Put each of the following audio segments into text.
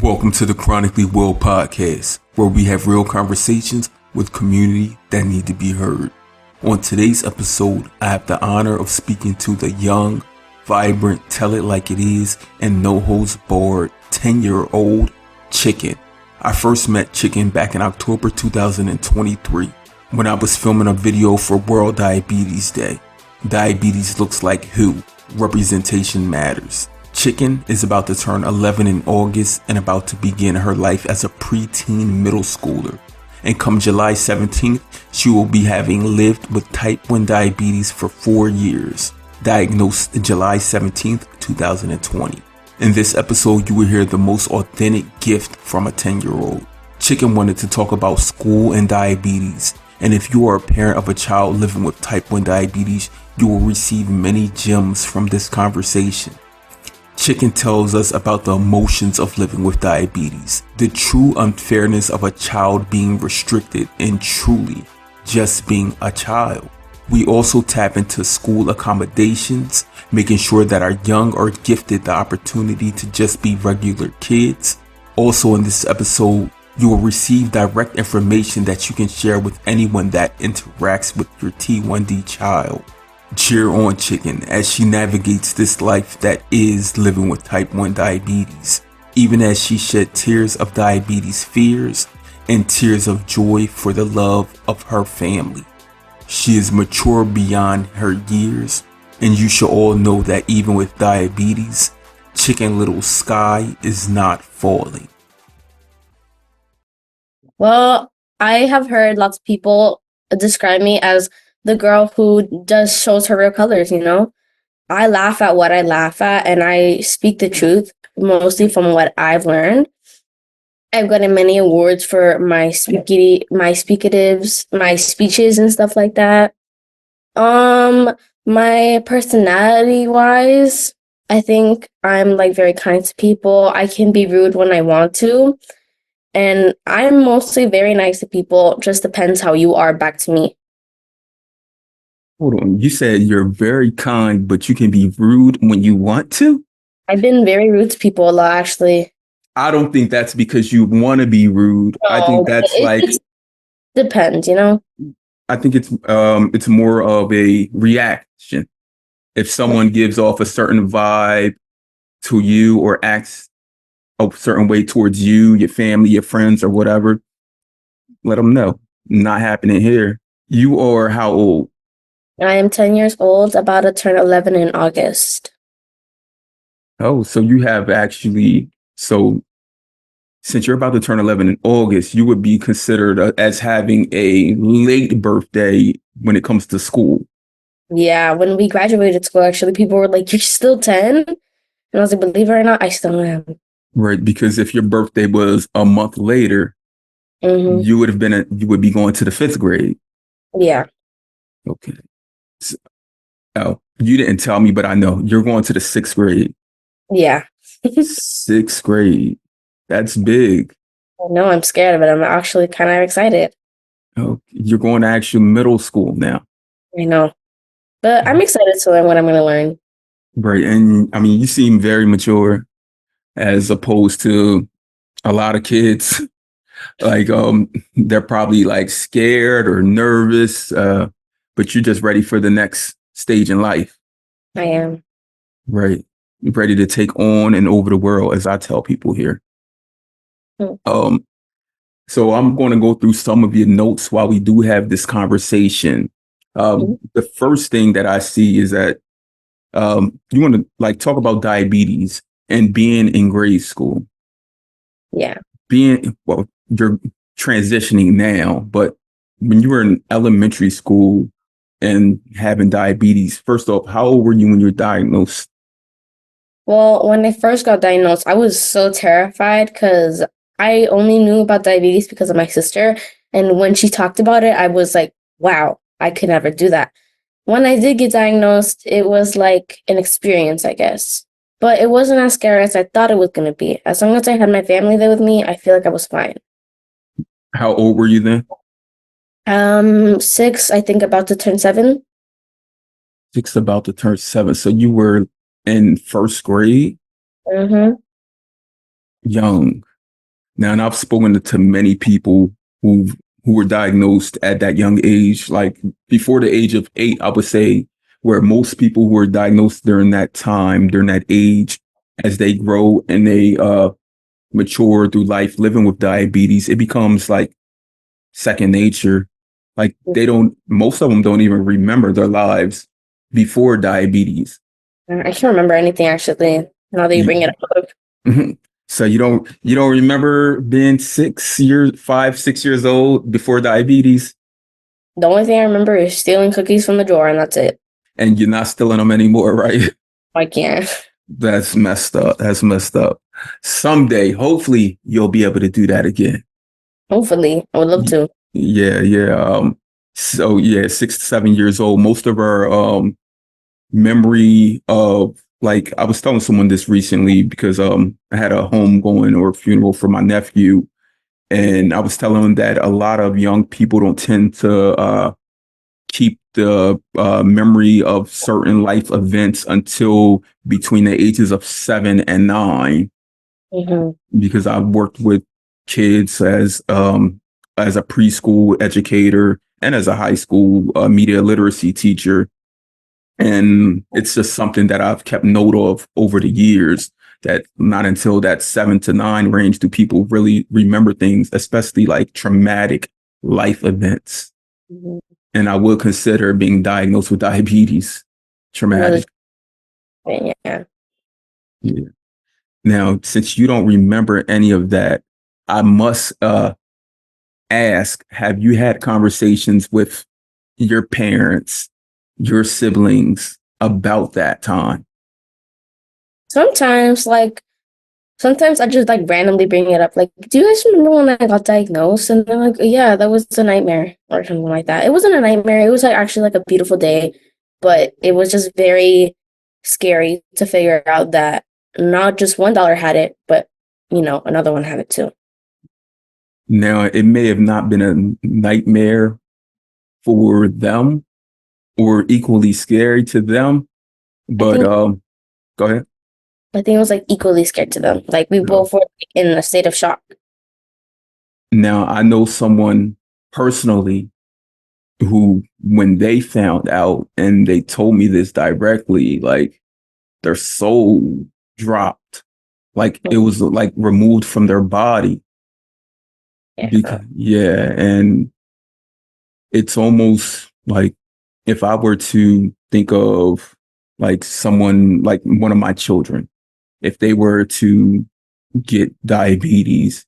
Welcome to the Chronically Well podcast, where we have real conversations with community that need to be heard. On today's episode, I have the honor of speaking to the young, vibrant, tell it like it is, and no holds barred 10-year-old Chicken. I first met Chicken back in October 2023 when I was filming a video for World Diabetes Day. Diabetes looks like who? Representation matters. Chicken is about to turn 11 in August and about to begin her life as a preteen middle schooler. And come July 17th, she will be having lived with type 1 diabetes for 4 years, diagnosed July 17th, 2020. In this episode, you will hear the most authentic gift from a 10-year-old. Chicken wanted to talk about school and diabetes, and if you are a parent of a child living with type 1 diabetes, you will receive many gems from this conversation. Chicken tells us about the emotions of living with diabetes, the true unfairness of a child being restricted and truly just being a child. We also tap into school accommodations, making sure that our young are gifted the opportunity to just be regular kids. Also in this episode, you will receive direct information that you can share with anyone that interacts with your T1D child. Cheer on Chicken as she navigates this life that is living with type 1 diabetes, even as she shed tears of diabetes fears and tears of joy for the love of her family. She is mature beyond her years, and you should all know that even with diabetes, Chicken Little sky is not falling. Well, I have heard lots of people describe me as the girl who just shows her real colors, you know? I laugh at what I laugh at and I speak the truth, mostly from what I've learned. I've gotten many awards for my speeches and stuff like that. My personality wise, I think I'm like very kind to people. I can be rude when I want to. And I'm mostly very nice to people. Just depends how you are back to me. Hold on, you said you're very kind, but you can be rude when you want to? I've been very rude to people a lot, actually. I don't think that's because you want to be rude. No, I think that's it depends, you know? I think it's more of a reaction. If someone gives off a certain vibe to you or acts a certain way towards you, your family, your friends, or whatever, let them know. Not happening here. You are how old? I am 10 years old, about to turn 11 in August. Oh, so you have actually, so since you're about to turn 11 in August, you would be considered as having a late birthday when it comes to school. Yeah, when we graduated school, actually, people were like, "You're still 10?" And I was like, believe it or not, I still am. Right, because if your birthday was a month later, you would be going to the 5th grade. Yeah. Okay. So, oh, you didn't tell me, but I know you're going to the 6th grade. Yeah. 6th grade. That's big. I know, I'm scared of it. I'm actually kind of excited. Oh, you're going to actual middle school now. I know. But I'm excited to learn what I'm going to learn. Right. And I mean, you seem very mature as opposed to a lot of kids. Like, they're probably like scared or nervous, but you're just ready for the next stage in life. I am. Right. You're ready to take on and over the world, as I tell people here. So I'm going to go through some of your notes while we do have this conversation. The first thing that I see is that you want to like talk about diabetes and being in grade school. Yeah. You're transitioning now, but when you were in elementary school and having diabetes, first off, how old were you when you were diagnosed? Well, when I first got diagnosed, I was so terrified because I only knew about diabetes because of my sister. And when she talked about it, I was like, wow, I could never do that. When I did get diagnosed, it was like an experience, I guess. But it wasn't as scary as I thought it was going to be. As long as I had my family there with me, I feel like I was fine. How old were you then? 6, I think about to turn 7. 6, about to turn 7. So you were in 1st grade? Mm-hmm. Young. Now, and I've spoken to many people who were diagnosed at that young age, like before the age of 8, I would say, where most people who were diagnosed during that time, during that age, as they grow and they mature through life, living with diabetes, it becomes like second nature. Like most of them don't even remember their lives before diabetes. I can't remember anything actually. Now that you bring it up. So you don't remember being 6 years old before diabetes? The only thing I remember is stealing cookies from the drawer, and that's it. And you're not stealing them anymore, right? I can't. That's messed up. That's messed up. Someday, hopefully, you'll be able to do that again. Hopefully, I would love to. Yeah, yeah. So yeah, 6 to 7 years old. Most of our memory of, like, I was telling someone this recently because I had a homegoing or funeral for my nephew, and I was telling them that a lot of young people don't tend to keep the memory of certain life events until between the ages of 7 and 9. Because I've worked with kids as a preschool educator and as a high school media literacy teacher. And it's just something that I've kept note of over the years, that not until that 7 to 9 range do people really remember things, especially like traumatic life events. And I would consider being diagnosed with diabetes traumatic. Yeah. Now, since you don't remember any of that, I must ask, have you had conversations with your parents, your siblings about that time? Sometimes I just like randomly bring it up. Like, do you guys remember when I got diagnosed? And they're like, yeah, that was a nightmare or something like that. It wasn't a nightmare. It was like actually like a beautiful day, but it was just very scary to figure out that not just $1 had it, but another one had it too. Now, it may have not been a nightmare for them or equally scary to them, but go ahead. I think it was like equally scared to them. Like we both were in a state of shock. Now, I know someone personally who, when they found out and they told me this directly, like their soul dropped, like it was like removed from their body. Yeah. And it's almost like, if I were to think of like someone, like one of my children, if they were to get diabetes,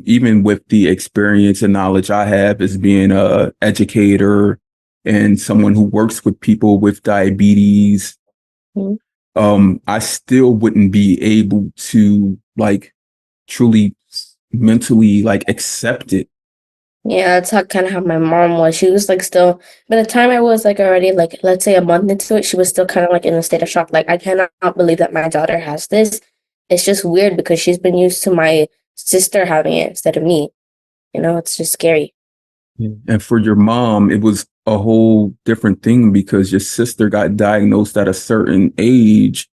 even with the experience and knowledge I have as being a educator and someone who works with people with diabetes, I still wouldn't be able to like truly mentally like accept it. Yeah, that's kind of how my mom was. She was like still, by the time I was like already like, let's say a month into it, she was still kind of like in a state of shock. Like, I cannot believe that my daughter has this. It's just weird because she's been used to my sister having it instead of me. It's just scary. And for your mom, it was a whole different thing because your sister got diagnosed at a certain age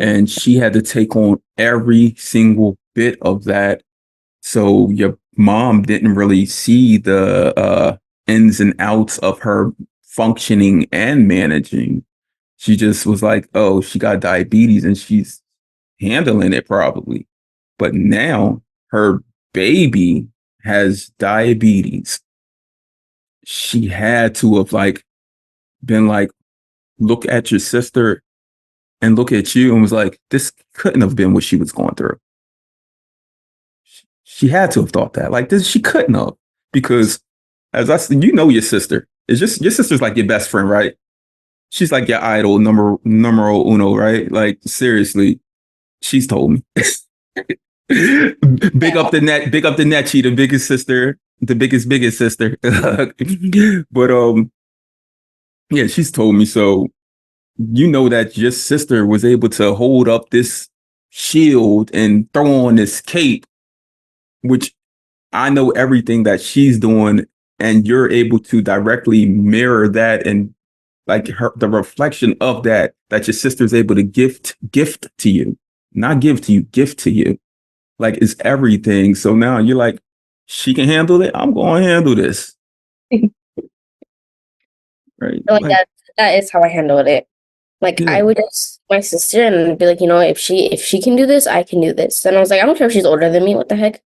and she had to take on every single bit of that. So your mom didn't really see the ins and outs of her functioning and managing. She just was like, oh, she got diabetes and she's handling it probably. But now her baby has diabetes. She had to have like been like, look at your sister and look at you and was like, this couldn't have been what she was going through. She had to have thought that. Like this, she couldn't have. Because as I said, your sister. It's just your sister's like your best friend, right? She's like your idol, numero uno, right? Like seriously, she's told me. Big up the Nechi, the biggest sister, the biggest sister. But yeah, she's told me. So that your sister was able to hold up this shield and throw on this cape, which I know everything that she's doing, and you're able to directly mirror that and like the reflection of that your sister's able to gift to you, not give to you, gift to you. like it's everything. So now you're like, she can handle it. I'm going to handle this. Right. Like that is how I handled it. Like Yeah. I would just my sister and be like, if she can do this, I can do this. And I was like, I don't care if she's older than me. What the heck?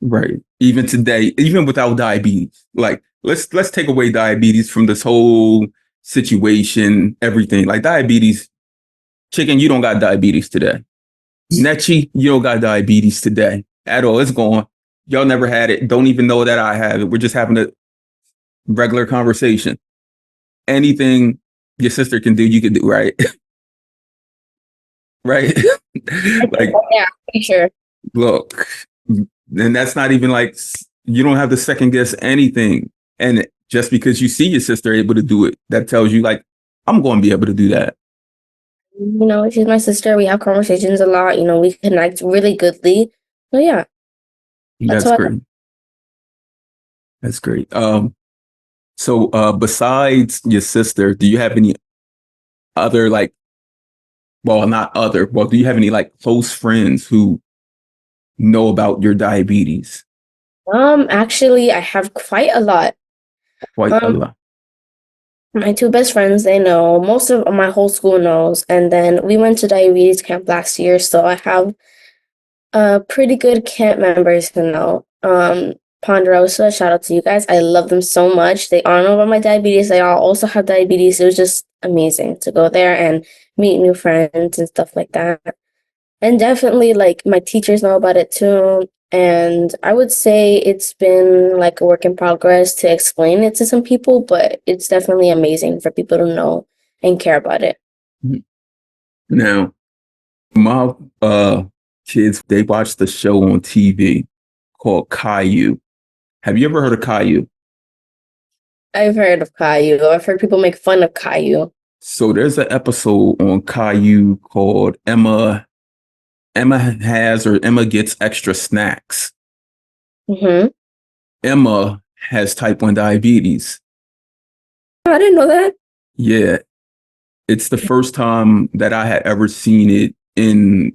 Right. Even today, even without diabetes, like let's take away diabetes from this whole situation, everything. Like diabetes, chicken, you don't got diabetes today. Nechi, you don't got diabetes today at all. It's gone. Y'all never had it. Don't even know that I have it. We're just having a regular conversation. Anything your sister can do, you can do, right? Right? Like, Yeah, pretty sure. look, and that's not even like you don't have to second guess anything. And just because you see your sister able to do it, that tells you like, I'm going to be able to do that. She's my sister. We have conversations a lot. We connect really goodly. So yeah, that's That's what. great. That's great. So besides your sister, do you have any other like, well, not other, well, do you have any like close friends who know about your diabetes? Actually, I have quite a lot. Quite a Um, lot. my two best friends, they know. Most of my whole school knows. And then we went to diabetes camp last year, so I have pretty good camp members who know. Ponderosa, shout out to you guys. I love them so much. They all know about my diabetes. They all also have diabetes. It was just amazing to go there and meet new friends and stuff like that. And definitely, like, my teachers know about it too. And I would say it's been like a work in progress to explain it to some people, but it's definitely amazing for people to know and care about it. Now, my kids, they watch the show on TV called Caillou. Have you ever heard of Caillou? I've heard of Caillou. I've heard people make fun of Caillou. So there's an episode on Caillou called Emma gets extra snacks. Mm-hmm. Emma has type 1 diabetes. I didn't know that. Yeah, it's the first time that I had ever seen it in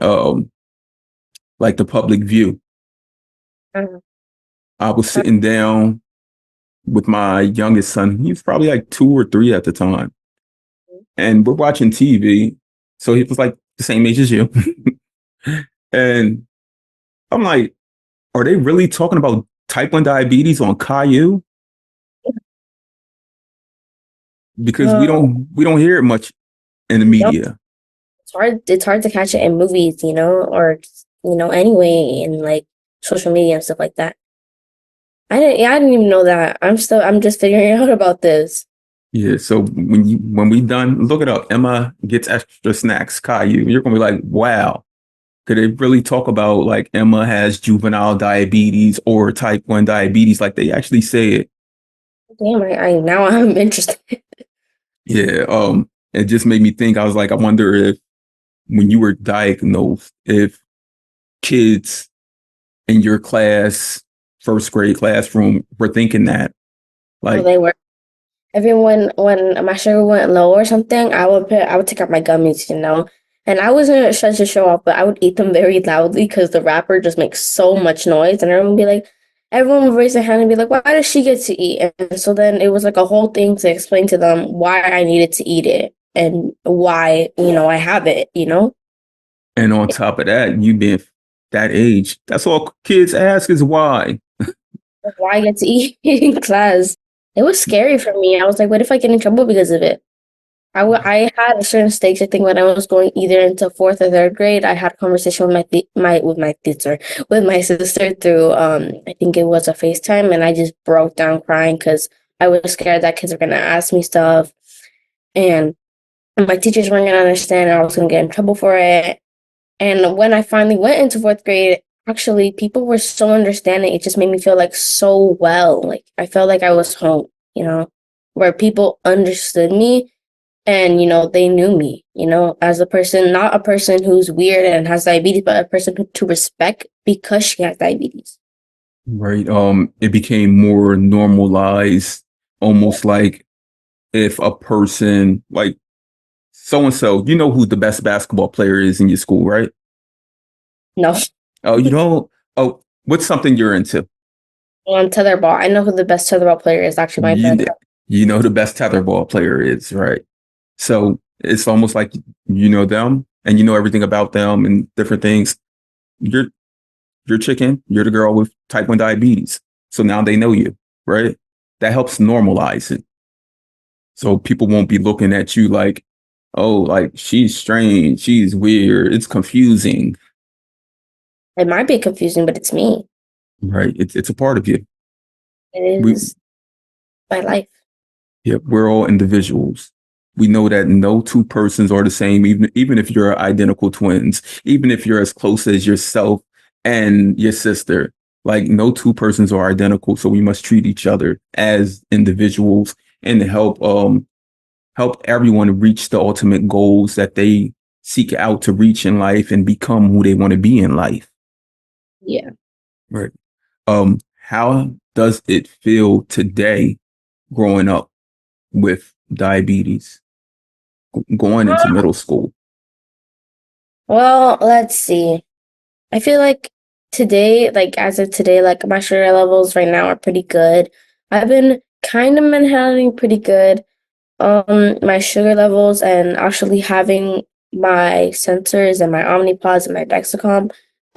like the public view. Uh, I was sitting down with my youngest son. He was probably like 2 or 3 at the time. And we're watching TV. So he was like the same age as you. And I'm like, are they really talking about type 1 diabetes on Caillou? Because we don't hear it much in the no, media. it's hard to catch it in movies, or anyway, in like social media and stuff like that. I didn't even know that. I'm just figuring out about this. Yeah, so when we done, look it up. Emma gets extra snacks, Caillou. You're gonna be like, wow, could they really talk about like Emma has juvenile diabetes or type 1 diabetes? Like they actually say it. Damn, I now I'm interested. Yeah, it just made me think. I was like, I wonder if when you were diagnosed, if kids in your class, first grade classroom, were thinking that. Oh, Like, they were. Everyone, when my sugar went low or something, I would take out my gummies, and I wasn't such a show off, but I would eat them very loudly because the wrapper just makes so much noise, and everyone would raise their hand and be like, "Why does she get to eat?" And so then it was like a whole thing to explain to them why I needed to eat it and why I have it. and on top of that, you being that age, that's all kids ask is why. Why I get to eat in class. It was scary for me. I was like, what if I get in trouble because of it? I had a certain stakes. I think when I was going either into fourth or third grade, I had a conversation with my teacher, with my sister through I think it was a FaceTime, and I just broke down crying because I was scared that kids were gonna ask me stuff, and my teachers weren't gonna understand, and I was gonna get in trouble for it. And when I finally went into fourth grade, actually, people were so understanding. It just made me feel like so well. Like I felt like I was home, where people understood me and, they knew me, as a person, not a person who's weird and has diabetes, but a person to respect because she has diabetes. Right. It became more normalized, almost like if a person like so and so, you know who the best basketball player is in your school, right? No. Oh, you know, oh, what's something you're into? On tetherball, I know who the best tetherball player is. Actually, my You, friend. you know who the best tetherball player is, right? So it's almost like you know them and you know everything about them and different things. You're you're chicken, you're the girl with type 1 diabetes. So now they know you, right? That helps normalize it. So people won't be looking at you like, oh, like she's strange, she's weird, it's confusing, It might be confusing, but it's me. right? It's a part of you. It We is my life. Yeah, we're all individuals. We know that no two persons are the same, even if you're identical twins, even if you're as close as yourself and your sister. Like no two persons are identical, so we must treat each other as individuals and help everyone reach the ultimate goals that they seek out to reach in life and become who they want to be in life. Yeah. Right. How does it feel today growing up with diabetes, going into middle school? Well, let's see. I feel like today, like as of today, like my sugar levels right now are pretty good. I've been kind of manhandling pretty good. My sugar levels and actually having my sensors and my Omnipods and my Dexcom,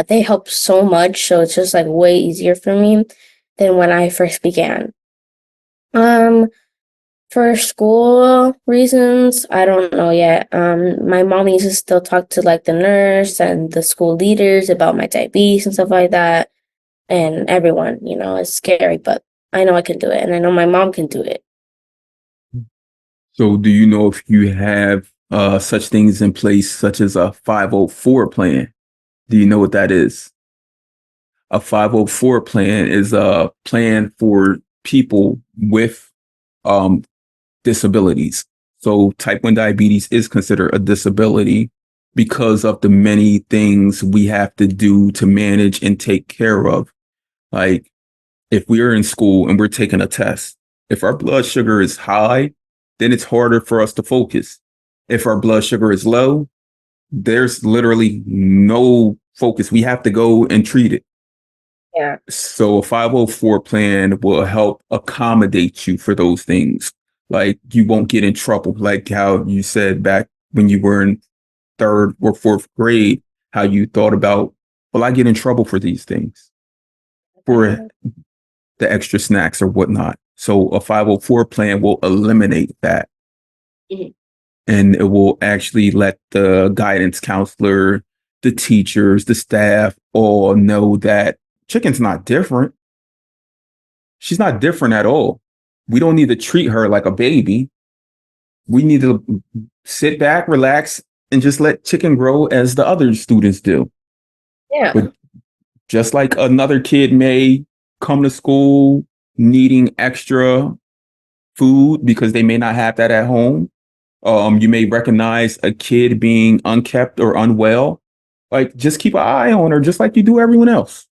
they help so much. So it's just like way easier for me than when I first began. Um, for school reasons, I don't know yet. My mom needs to still talk to like the nurse and the school leaders about my diabetes and stuff like that. And everyone, it's scary, but I know I can do it, and I know my mom can do it. So, do you know if you have such things in place, such as a 504 plan? Do you know what that is? A 504 plan is a plan for people with um, disabilities. So, type 1 diabetes is considered a disability because of the many things we have to do to manage and take care of. Like, if we are in school and we're taking a test, if our blood sugar is high, then it's harder for us to focus. If our blood sugar is low, there's literally no focus. We have to go and treat it. Yeah. So a 504 plan will help accommodate you for those things. Like you won't get in trouble, like how you said back when you were in third or fourth grade, how you thought about, well, I get in trouble for these things, for the extra snacks or whatnot. So a 504 plan will eliminate that. Mhm. And it will actually let the guidance counselor, the teachers, the staff all know that Chicken's not different. She's not different at all. We don't need to treat her like a baby. We need to sit back, relax, and just let Chicken grow as the other students do. Yeah. But just like another kid may come to school needing extra food because they may not have that at home. You may recognize a kid being unkept or unwell. Like, just keep an eye on her, just like you do everyone else.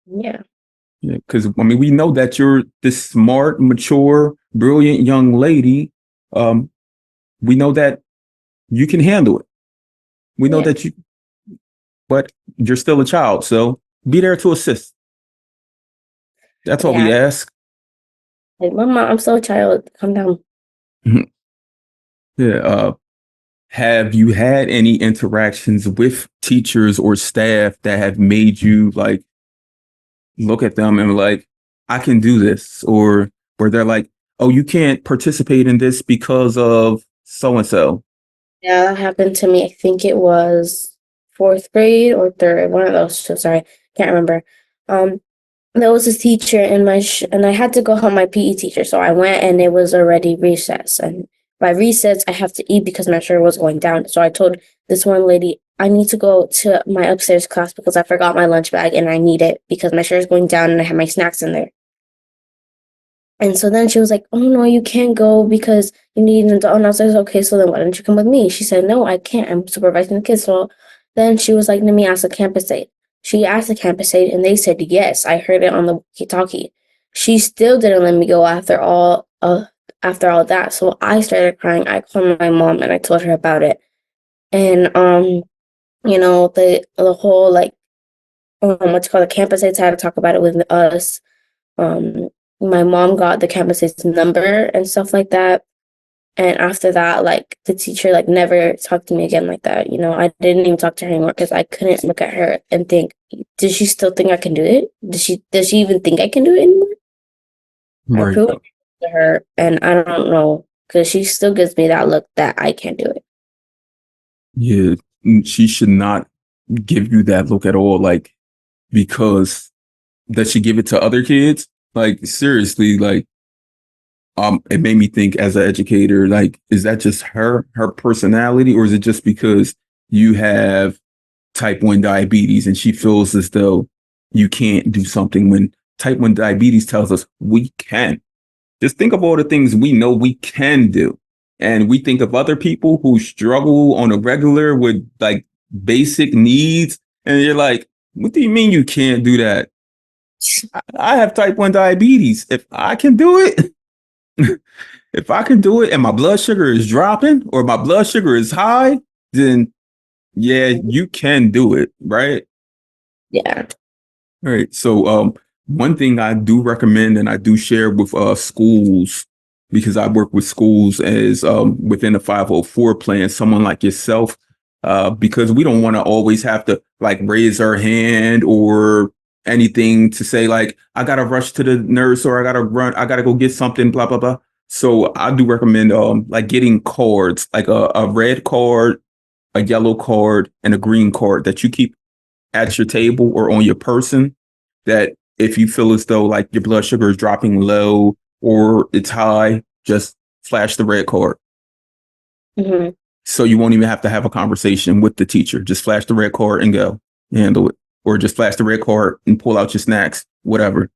Yeah. Yeah, because I mean, we know that you're this smart, mature, brilliant young lady. Um, we know that you can handle it. We know Yeah. that you, but you're still a child, so be there to assist. That's all we Yeah. ask. Like, Mama, I'm so child. Calm down. Yeah. Have you had any interactions with teachers or staff that have made you like look at them and like, I can do this, or where they're like, oh, you can't participate in this because of so and so? Yeah, that happened to me. I think it was fourth grade or third, one of those two. Sorry, can't remember. Um, there was this teacher in and I had to go help my PE teacher. So I went and it was already recess. And by recess, I have to eat because my sugar was going down. So I told this one lady, I need to go to my upstairs class because I forgot my lunch bag and I need it because my sugar is going down and I have my snacks in there. And so then she was like, oh, no, you can't go because you need an adult. And I was like, okay, so then why don't you come with me? She said, no, I can't. I'm supervising the kids. So then she was like, let me ask the campus aide. She asked the campus aide and they said, yes, I heard it on the walkie-talkie. She still didn't let me go after all that. So I started crying. I called my mom and I told her about it. And the whole like what's called the campus aides had to talk about it with us. Um, my mom got the campus aides number and stuff like that. And after that, like the teacher like never talked to me again like that. I didn't even talk to her anymore because I couldn't look at her and think, does she still think I can do it? Does she even think I can do it anymore? I Right. proved it to her, and I don't know because she still gives me that look that I can't do it. Yeah. She should not give you that look at all. Like, because does she give it to other kids? Like, seriously, like, it made me think as an educator, like, is that just her personality, or is it just because you have type 1 diabetes and she feels as though you can't do something when type 1 diabetes tells us we can? Just think of all the things we know we can do. And we think of other people who struggle on a regular with like basic needs. And you're like, what do you mean you can't do that? I have type 1 diabetes. If I can do it, if I can do it and my blood sugar is dropping or my blood sugar is high, then yeah, you can do it, right? Yeah. All right. So one thing I do recommend and I do share with schools, because I work with schools as within a 504 plan, someone like yourself, because we don't want to always have to like raise our hand or anything to say like, I got to rush to the nurse or I got to go get something, blah, blah, blah. So I do recommend like getting cards, like a red card, a yellow card, and a green card that you keep at your table or on your person, that if you feel as though like your blood sugar is dropping low or it's high, just flash the red card. Mm-hmm. So you won't even have to have a conversation with the teacher. Just flash the red card and go handle it. Or just flash the red card and pull out your snacks, whatever.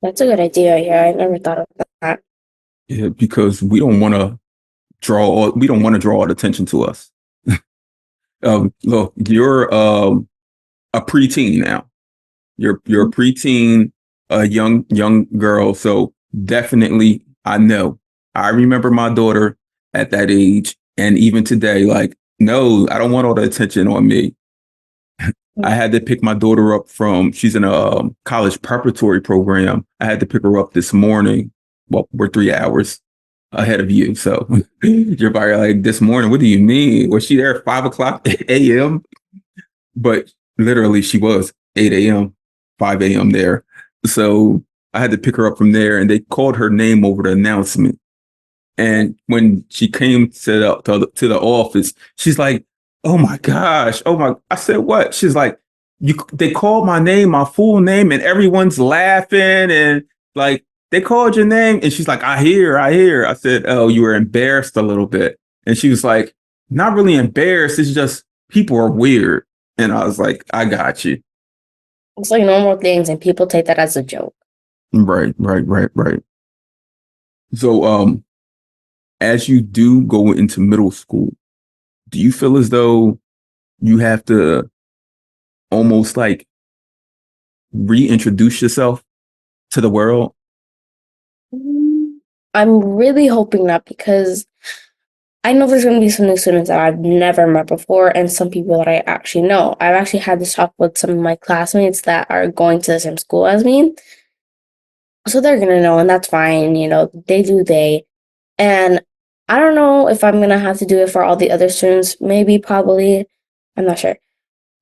That's a good idea. Yeah, I never thought of that. Yeah, because we don't want to draw all the attention to us. Look, you're a preteen now. You're a preteen, a young girl. So definitely, I know. I remember my daughter at that age, and even today, like, no, I don't want all the attention on me. I had to pick my daughter up she's in a college preparatory program. I had to pick her up this morning. Well, we're 3 hours ahead of you. So you're probably like, this morning, what do you mean? Was she there at 5 o'clock a.m.? But literally she was 8 a.m., 5 a.m. there. So I had to pick her up from there, and they called her name over the announcement. And when she came to the office, she's like, oh my gosh. Oh my, I said, what? She's like, they called my name, my full name, and everyone's laughing. And like, they called your name. And she's like, I hear. I said, oh, you were embarrassed a little bit. And she was like, not really embarrassed. It's just people are weird. And I was like, I got you. It's like normal things, and people take that as a joke. Right. So, as you do go into middle school, do you feel as though you have to almost like reintroduce yourself to the world? I'm really hoping not, because I know there's going to be some new students that I've never met before and some people that I actually know. I've actually had this talk with some of my classmates that are going to the same school as me. So they're going to know, and that's fine. They do they. And I don't know if I'm going to have to do it for all the other students. Maybe, probably. I'm not sure.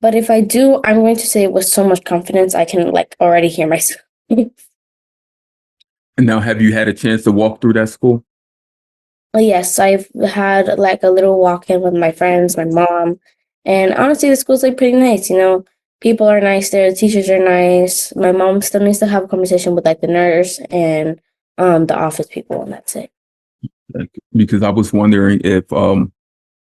But if I do, I'm going to say it with so much confidence I can like already hear myself. And now, have you had a chance to walk through that school? Yes, I've had like a little walk-in with my friends, my mom, and honestly, the school's like pretty nice. People are nice there, the teachers are nice. My mom still needs to have a conversation with like the nurse and the office people, and that's it. Because I was wondering if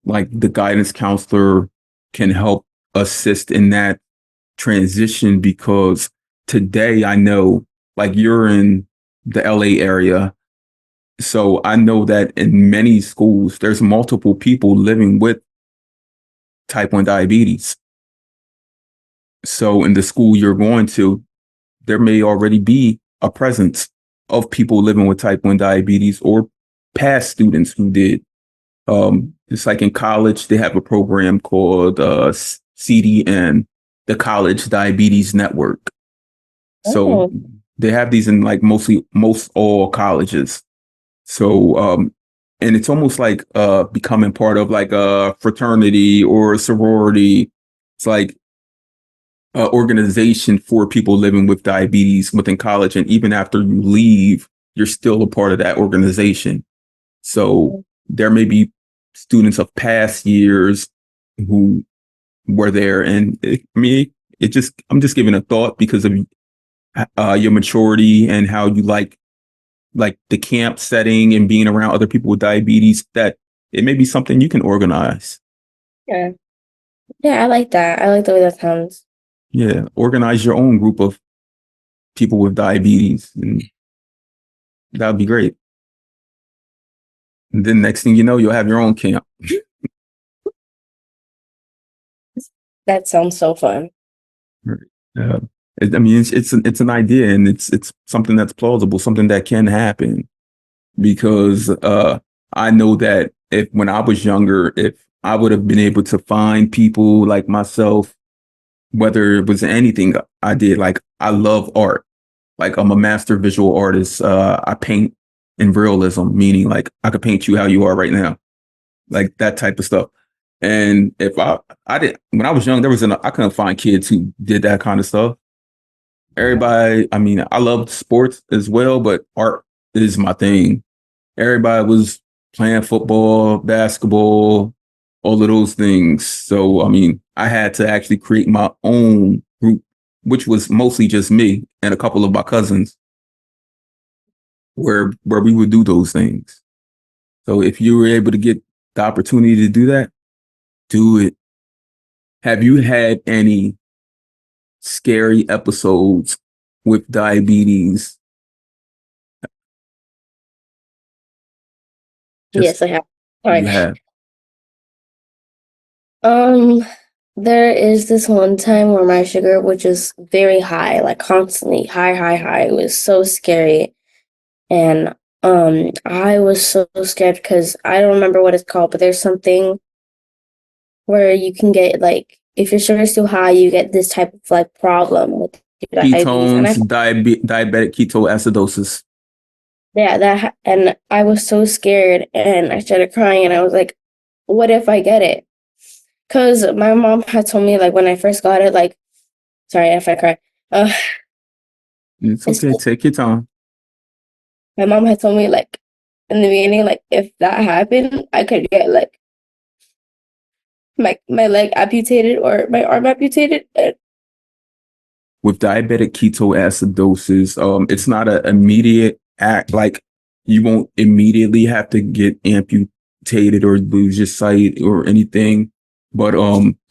like the guidance counselor can help assist in that transition, because today I know like you're in the LA area. So I know that in many schools, there's multiple people living with type 1 diabetes. So in the school you're going to, there may already be a presence of people living with type 1 diabetes or past students who did. It's like in college, they have a program called CDN, the College Diabetes Network. So Oh, they have these in like most all colleges. So and it's almost like becoming part of like a fraternity or a sorority. It's like an organization for people living with diabetes within college. And even after you leave, you're still a part of that organization. So there may be students of past years who were there. And I'm just giving a thought because of your maturity and how you like the camp setting and being around other people with diabetes, that it may be something you can organize. yeah. Yeah, I like that. I like the way that sounds. Yeah, organize your own group of people with diabetes, and that would be great. And then next thing you know, you'll have your own camp. That sounds so fun. Uh, I mean, it's an idea, and it's something that's plausible, something that can happen. Because I know that if when I was younger, if I would have been able to find people like myself, whether it was anything I did, like I love art, like I'm a master visual artist. I paint in realism, meaning like I could paint you how you are right now, like that type of stuff. And if I did when I was young, I couldn't find kids who did that kind of stuff. Everybody, I mean, I loved sports as well, but art is my thing. Everybody was playing football, basketball, all of those things. So, I mean, I had to actually create my own group, which was mostly just me and a couple of my cousins, where we would do those things. So if you were able to get the opportunity to do that, do it. Have you had any scary episodes with diabetes? Just Yes, I have. you Sorry. have Um, there is this one time where my sugar was just very high, like constantly high, high, high. It was so scary. And I was so scared because I don't remember what it's called, but there's something where you can get like if your sugar is too high, you get this type of like problem with your diabetes. And ketones, diabetic ketoacidosis. and I was so scared and I started crying and I was like, what if I get it? Because my mom had told me like when I first got it, like sorry if I cry. Uh, It's it's, okay. Take your time. my mom had told me like in the beginning, like if that happened, I could get like my leg amputated or my arm amputated. With diabetic ketoacidosis, it's not an immediate act. Like you won't immediately have to get amputated or lose your sight or anything, but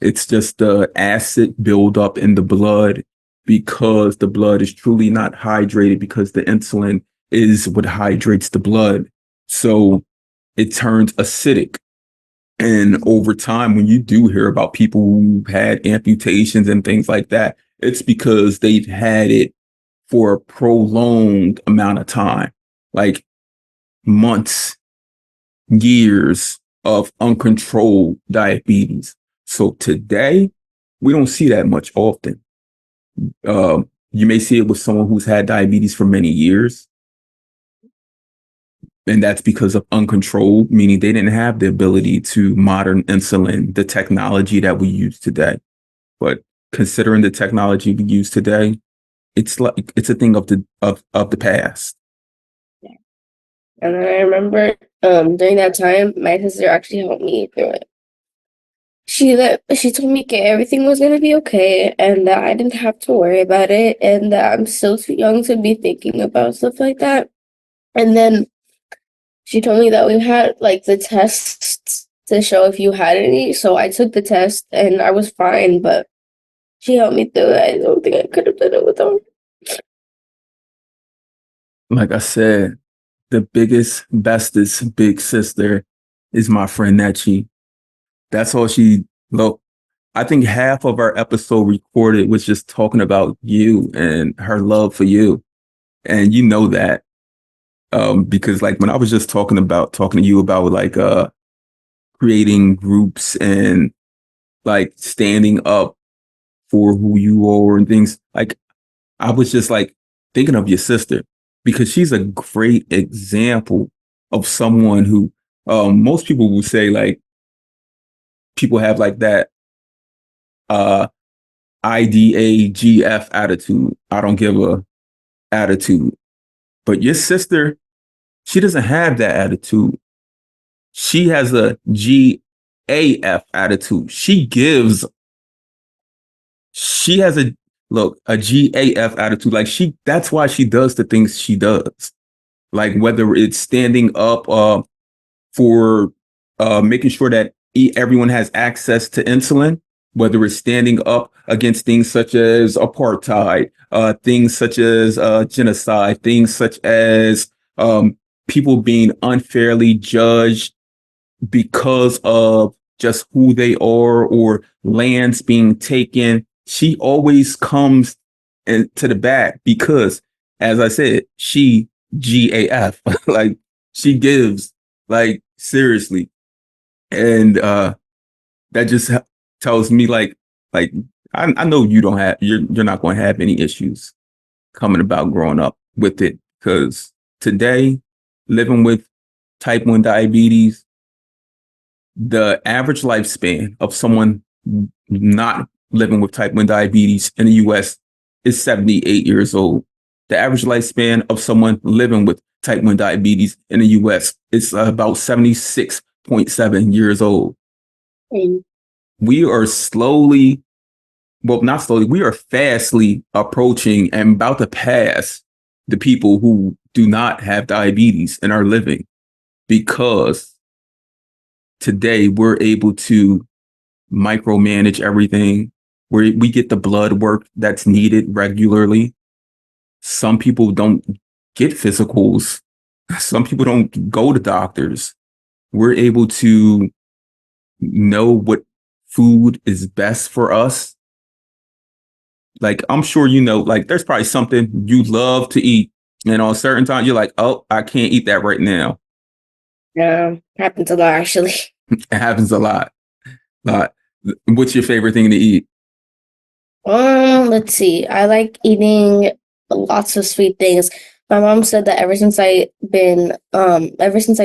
it's just the acid buildup in the blood because the blood is truly not hydrated because the insulin is what hydrates the blood. So it turns acidic. And over time, when you do hear about people who've had amputations and things like that, it's because they've had it for a prolonged amount of time, like months, years of uncontrolled diabetes. So today, we don't see that much often. You may see it with someone who's had diabetes for many years, and that's because of uncontrolled, meaning they didn't have the ability to modern insulin, the technology that we use today. But considering the technology we use today, it's like it's a thing of the past. And then I remember during that time, my sister actually helped me through it. She told me everything was gonna be okay and that I didn't have to worry about it and that I'm still too young to be thinking about stuff like that. And then she told me that we had like the tests to show if you had any. So I took the test and I was fine, but she helped me through it. I don't think I could have done it without her. Like I said, the biggest, bestest big sister is my friend Nechi. That's all she look. I think half of our episode recorded was just talking about you and her love for you. And you know that. Because like when I was just talking to you about like creating groups and like standing up for who you are and things. Like I was just like thinking of your sister because she's a great example of someone who most people would say like people have like that uh IDAGF attitude. I don't give a attitude. But your sister, she doesn't have that attitude. She has a GAF attitude. She has a GAF attitude. Like that's why she does the things she does. Like whether it's standing up for making sure that everyone has access to insulin, whether it's standing up against things such as apartheid, things such as genocide, things such as people being unfairly judged because of just who they are or lands being taken. She always comes to the back because, as I said, she GAF, like she gives, like seriously. And that just tells me like I know you don't have you're not going to have any issues coming about growing up with it because today living with type 1 diabetes, the average lifespan of someone not living with type 1 diabetes in the US is 78 years old. The average lifespan of someone living with type 1 diabetes in the US is about 76.7 years old. Mm. We are slowly, well, not slowly, we are fastly approaching and about to pass the people who do not have diabetes and are living because today we're able to micromanage everything. We get the blood work that's needed regularly. Some people don't get physicals. Some people don't go to doctors. We're able to know what food is best for us. Like, I'm sure you know, like, there's probably something you love to eat. And on a certain time, you're like, oh, I can't eat that right now. Yeah, happens a lot actually. It happens a lot. Lot. What's your favorite thing to eat? Let's see. I like eating lots of sweet things. My mom said that ever since I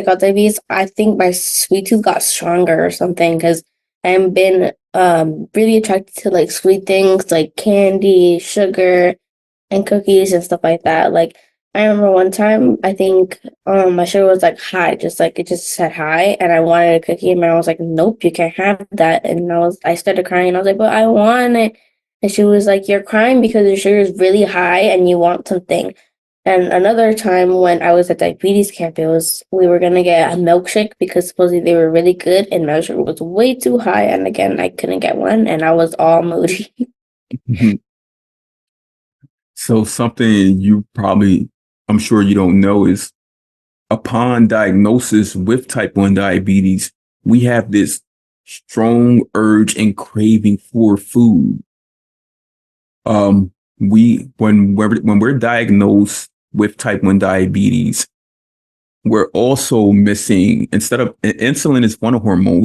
got diabetes, I think my sweet tooth got stronger or something because I've been really attracted to like sweet things like candy, sugar, and cookies and stuff like that. Like I remember one time, I think my sugar was like high, just like it just said high, and I wanted a cookie, and my mom was like, "Nope, you can't have that." And I started crying, and I was like, "But I want it." And she was like, "You're crying because your sugar is really high, and you want something." And another time when I was at diabetes camp, we were gonna get a milkshake because supposedly they were really good, and my sugar was way too high, and again I couldn't get one, and I was all moody. So something you probably, I'm sure you don't know is upon diagnosis with type 1 diabetes, we have this strong urge and craving for food. When we're diagnosed with type 1 diabetes, we're also missing, instead of insulin is one hormone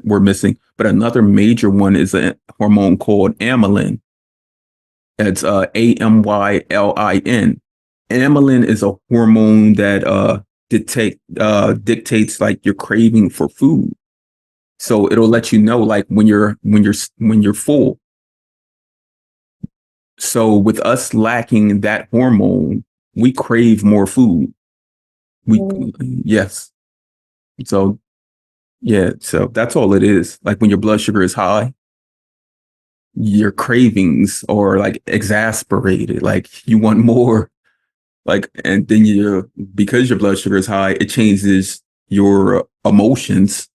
we're missing, but another major one is a hormone called amylin. It's AMYLIN. Amylin is a hormone that dictates like your craving for food. So it'll let you know like when you're full. So with us lacking that hormone, we crave more food. We yes. So yeah, so that's all it is. Like when your blood sugar is high, your cravings are like exasperated. Like you want more. Like, and then because your blood sugar is high, it changes your emotions,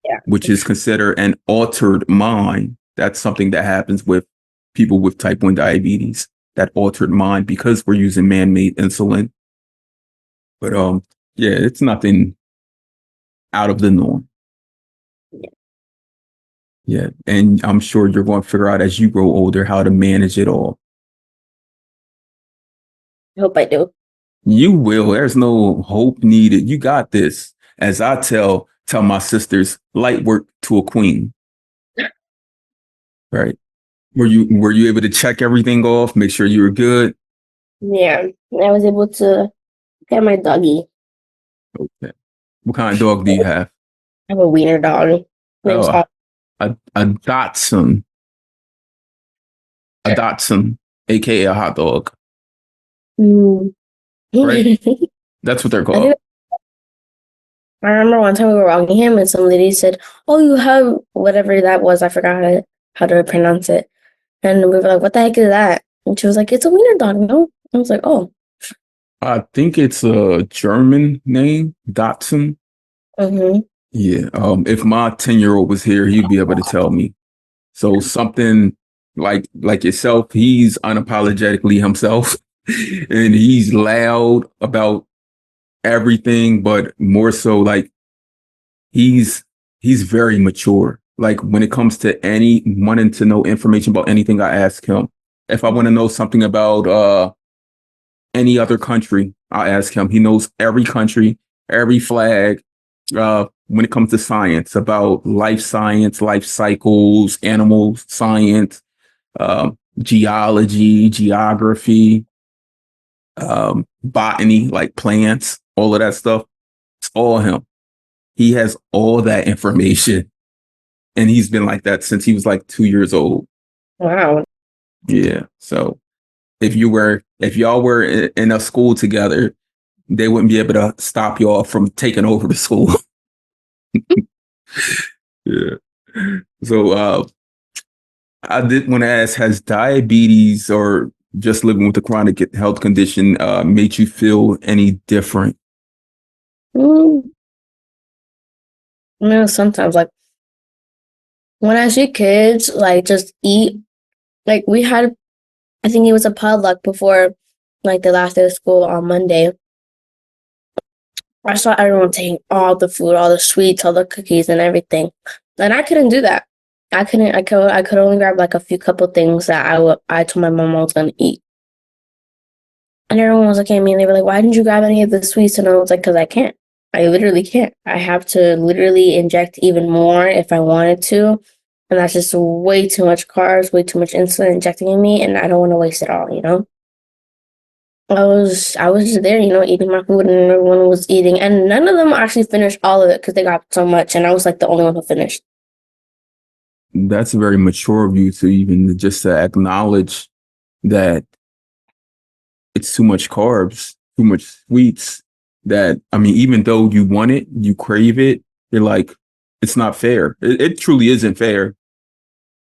Yeah. which is considered an altered mind. That's something that happens with people with type 1 diabetes, that altered mind, because we're using man-made insulin. But yeah, it's nothing out of the norm. Yeah. And I'm sure you're going to figure out as you grow older how to manage it all. I hope I do. You will. There's no hope needed. You got this. As I tell my sisters, light work to a queen, right? Were you able to check everything off, make sure you were good? Yeah, I was able to get my doggy. Okay. What kind of dog do you have? I have a wiener dog. Name's Oh, Hot. a Dotson, aka a hot dog, Mm. right? That's what they're I called. think I remember one time we were walking him and some lady said, "Oh, you have whatever that was. I forgot how to pronounce it." And we were like, "What the heck is that?" And she was like, "It's a wiener dog, no?" I was like, "Oh." I think it's a German name, Dotson. Mm-hmm. Yeah. If my 10-year-old was here, he'd be able to tell me. So something like yourself, he's unapologetically himself, and he's loud about everything, but more so like he's he's very mature. Like when it comes to any wanting to know information about anything, I ask him. If I want to know something about any other country, I ask him. He knows every country, every flag. When it comes to science, about life science, life cycles, animal science, geology, geography, botany, like plants, all of that stuff. It's all him. He has all that information, and he's been like that since he was like 2 years old. Wow. Yeah. So if y'all were in a school together, they wouldn't be able to stop y'all from taking over the school. Yeah. So I did want to ask, has diabetes or just living with a chronic health condition made you feel any different? Mm. Sometimes like when I see kids like just eat, like we had, I think it was a potluck before like the last day of school on Monday. I saw everyone taking all the food, all the sweets, all the cookies and everything. And I couldn't do that. I could only grab like a few couple things that I told my mom I was gonna eat. And everyone was looking at me and they were like, "Why didn't you grab any of the sweets?" And I was like, "Because I can't. I literally can't. I have to literally inject even more if I wanted to. And that's just way too much carbs, way too much insulin injecting in me, and I don't want to waste it all, you know?" I was just there, eating my food and everyone was eating. And none of them actually finished all of it because they got so much, and I was like the only one who finished. That's very mature of you to even just to acknowledge that it's too much carbs, too much sweets. That I mean, even though you want it, you crave it, you're like, it's not fair. It truly isn't fair.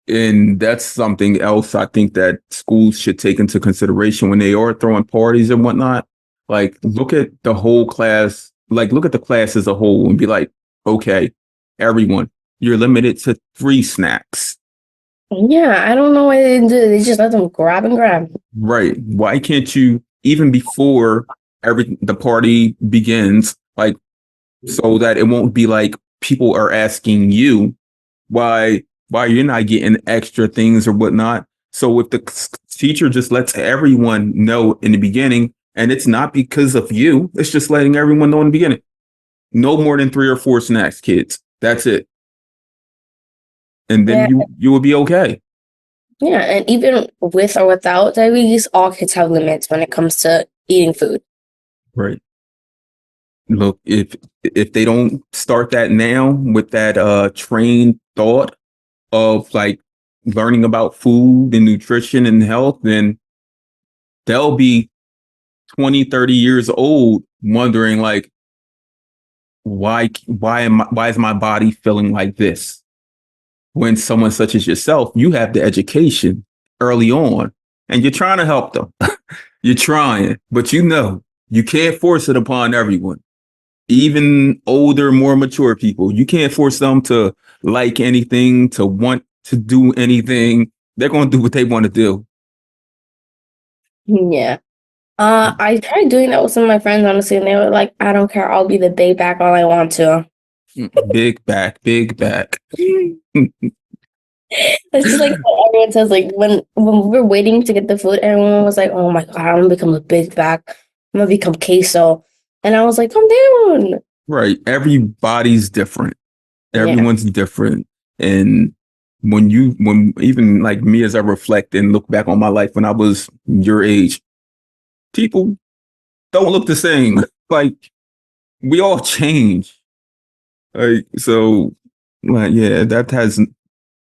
And that's something else I think that schools should take into consideration when they are throwing parties and whatnot. Like, look at the whole class, like, look at the class as a whole and be like, okay, everyone, you're limited to 3 snacks. Yeah, I don't know why they didn't do it. They just let them grab and grab. Right. Why can't you, even before the party begins, like, so that it won't be like people are asking you why you're not getting extra things or whatnot. So if the teacher just lets everyone know in the beginning, and it's not because of you, it's just letting everyone know in the beginning, no more than 3 or 4 snacks, kids. That's it. And then Yeah, you will be okay. yeah, and even with or without diabetes, all kids have limits when it comes to eating food. Right. Look, if they don't start that now with that trained thought of like learning about food and nutrition and health, then they'll be 20, 30 years old wondering like, why is my body feeling like this? When someone such as yourself, you have the education early on and you're trying to help them. You're trying, but you can't force it upon everyone. Even older, more mature people, you can't force them to like anything, to want to do anything. They're going to do what they want to do. Yeah. I tried doing that with some of my friends, honestly, and they were like, "I don't care. I'll be the big back all I want to." Big back, big back. It's just like what everyone says, like when we were waiting to get the food, everyone was like, "Oh my God, I'm gonna become a big back. I'm gonna become queso." And I was like, "Calm down." Right. Everybody's different. Yeah. Everyone's different. And when even like me, as I reflect and look back on my life when I was your age, people don't look the same. Like we all change. Like, so, like, yeah, that has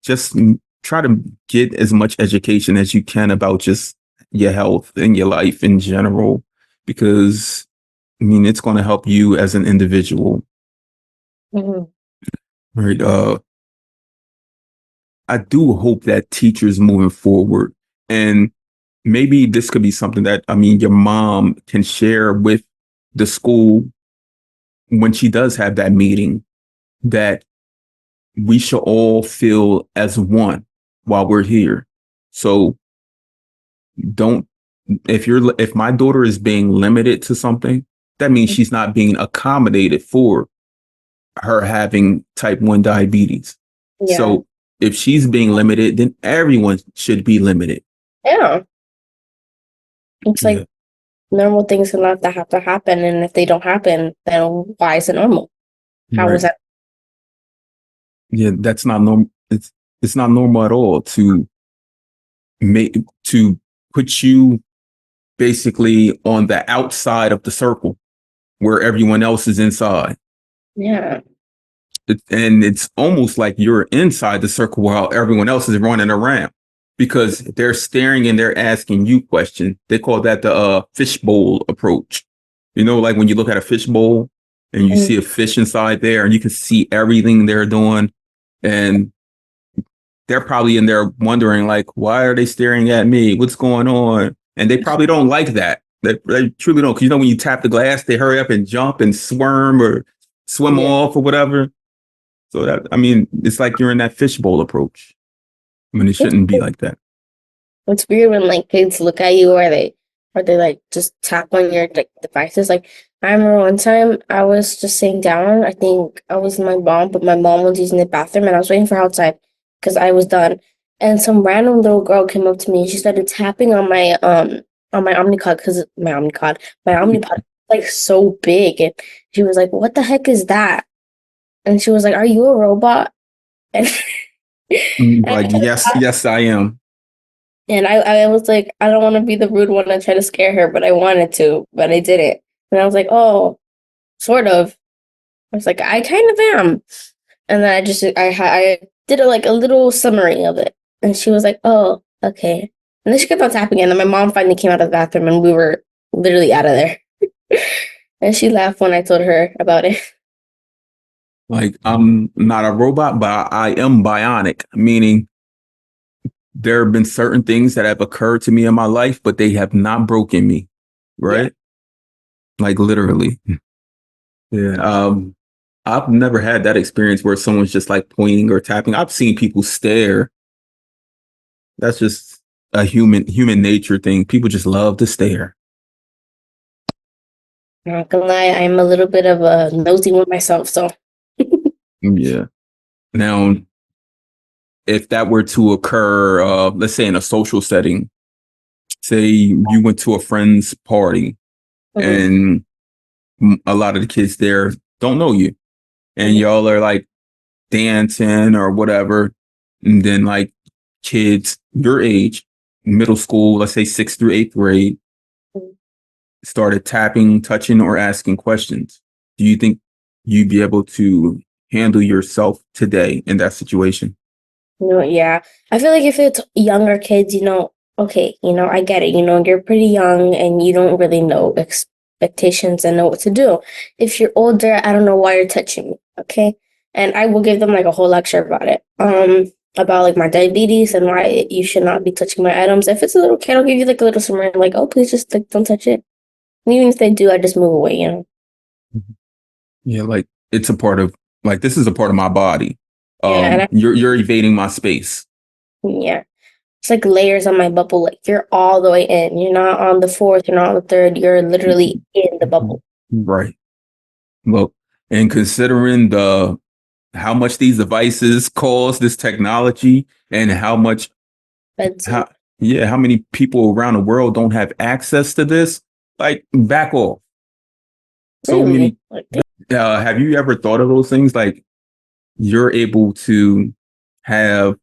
just try to get as much education as you can about just your health and your life in general, because I mean, it's going to help you as an individual. Mhm. Right. I do hope that teachers moving forward, and maybe this could be something that, I mean, your mom can share with the school when she does have that meeting, that we should all feel as one while we're here. So don't, if my daughter is being limited to something, that means she's not being accommodated for her having type 1 diabetes. Yeah. So if she's being limited, then everyone should be limited. Yeah. It's Yeah. like normal things have to happen, and if they don't happen, then why is it normal? How is Right. that? Yeah, that's not normal. It's not normal at all to make to put you basically on the outside of the circle where everyone else is inside. Yeah. And it's almost like you're inside the circle while everyone else is running around, because they're staring and they're asking you questions. They call that the fishbowl approach. You know, like when you look at a fishbowl and you Mm. see a fish inside there and you can see everything they're doing. And they're probably in there wondering, like, why are they staring at me? What's going on? And they probably don't like that. They truly don't. Because, you know, when you tap the glass, they hurry up and jump and squirm or swim Yeah. off or whatever. So that, I mean, it's like you're in that fishbowl approach. I mean, it It's shouldn't be like that. it's weird when like kids look at you, or they like just tap on your like devices. Like I remember one time I was just sitting down. I think I was with my mom, but my mom was using the bathroom, and I was waiting for her outside because I was done. And some random little girl came up to me, and she started tapping on my Omnicod, because my Omnipod like so big, and she was like, "What the heck is that?" And she was like, "Are you a robot?" And, and Like, yes, yes, I am. I was like, I don't want to be the rude one and try to scare her, but I wanted to, but I didn't. And I was like, oh, sort of. I was like, I kind of am. And then I did like a little summary of it. And she was like, oh, okay. And then she kept on tapping, and then my mom finally came out of the bathroom, and we were literally out of there. And she laughed when I told her about it. Like, I'm not a robot, but I am bionic, meaning there have been certain things that have occurred to me in my life, but they have not broken me. Yeah. Right. Like literally. Yeah. I've never had that experience where someone's just like pointing or tapping. I've seen people stare. That's just a human nature thing. People just love to stare. Not gonna lie, I'm a little bit of a nosy one myself, so Yeah. Now, if that were to occur, let's say in a social setting, say you went to a friend's party mhm, and a lot of the kids there don't know you, and mhm, y'all are like dancing or whatever, and then like kids your age, middle school, let's say 6th through 8th grade, mhm. started tapping, touching, or asking questions. Do you think you'd be able to handle yourself today in that situation? Yeah. I feel like if it's younger kids, okay, I get it. You're pretty young and you don't really know expectations and know what to do. If you're older, I don't know why you're touching me, okay? And I will give them like a whole lecture about it. About like my diabetes and why you should not be touching my items. If it's a little kid, I'll give you like a little summary, like, oh, please just like don't touch it. And even if they do, I just move away. Mhm. Yeah, like it's a part of, like, this is a part of my body. Yeah, and You're evading my space. yeah. It's like layers on my bubble. Like you're all the way in. You're not on the fourth, you're not on the third. You're literally in the bubble. Right. Well, and considering the how much these devices cost, this technology, and how much But how yeah, how many people around the world don't have access to this, like back off. So Really? many. Have you ever thought of those things? Like you're able to have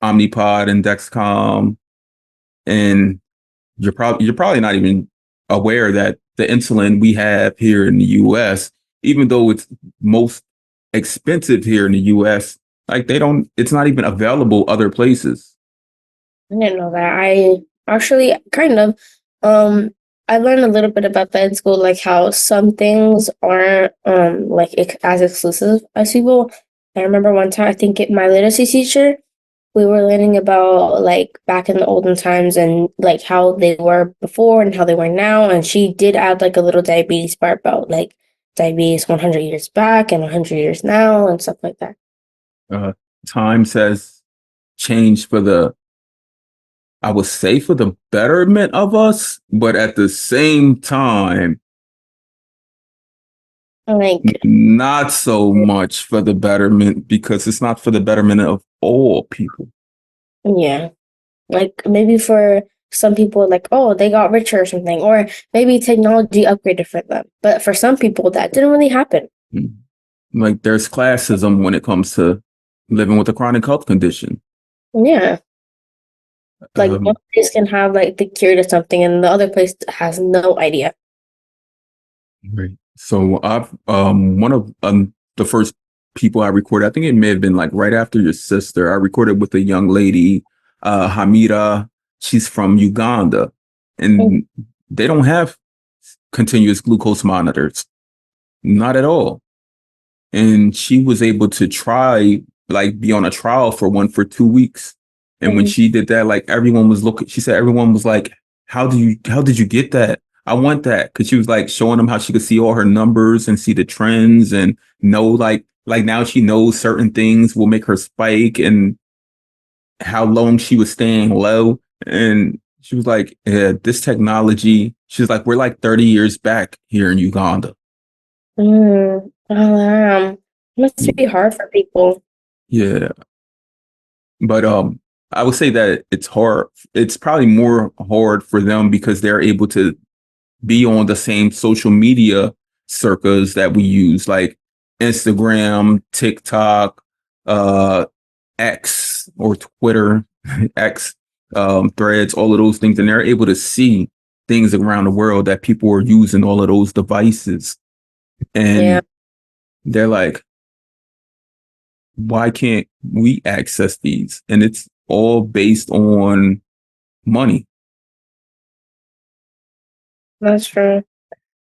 Omnipod and Dexcom, and you're probably not even aware that the insulin we have here in the U.S., even though it's most expensive here in the U.S., like it's not even available other places. I didn't know that. I actually kind of um I learned a little bit about that in school, like how some things aren't like as exclusive as people. I remember one time, I think my literacy teacher, we were learning about like back in the olden times and like how they were before and how they were now, and she did add like a little diabetes part about like diabetes 100 years back and 100 years now and stuff like that. Uh, Times has changed for the, I would say, for the betterment of us, but at the same time, Like, not so much for the betterment because it's not for the betterment of all people. yeah. Like maybe for some people, like, oh, they got richer or something, or maybe technology upgraded for them. But for some people, that didn't really happen. Mm. Like there's classism when it comes to living with a chronic health condition. Yeah. Like one Um, place can have like the cure to something and the other place has no idea. right. So I've one of the first people I recorded, I think it may have been like right after your sister. I recorded with a young lady, Hamida. She's from Uganda, Mm. and they don't have continuous glucose monitors, not at all. And she was able to try, like, be on a trial for one for 2 weeks. And when Mhm. she did that, like everyone was looking. She said everyone was like, how did you get that? I want that." Because she was like showing them how she could see all her numbers and see the trends and know, like now she knows certain things will make her spike and how long she was staying low. And she was like, yeah, this technology, she's like, we're like 30 years back here in Uganda. Mm. Oh, damn. Must be hard for people. Yeah. But I would say that it's hard. It's probably more hard for them because they're able to be on the same social media circles that we use, like Instagram, TikTok, uh, X or Twitter, X, Threads, all of those things, and they're able to see things around the world that people are using all of those devices, Yeah, and they're like, why can't we access these? And it's all based on money. that's true.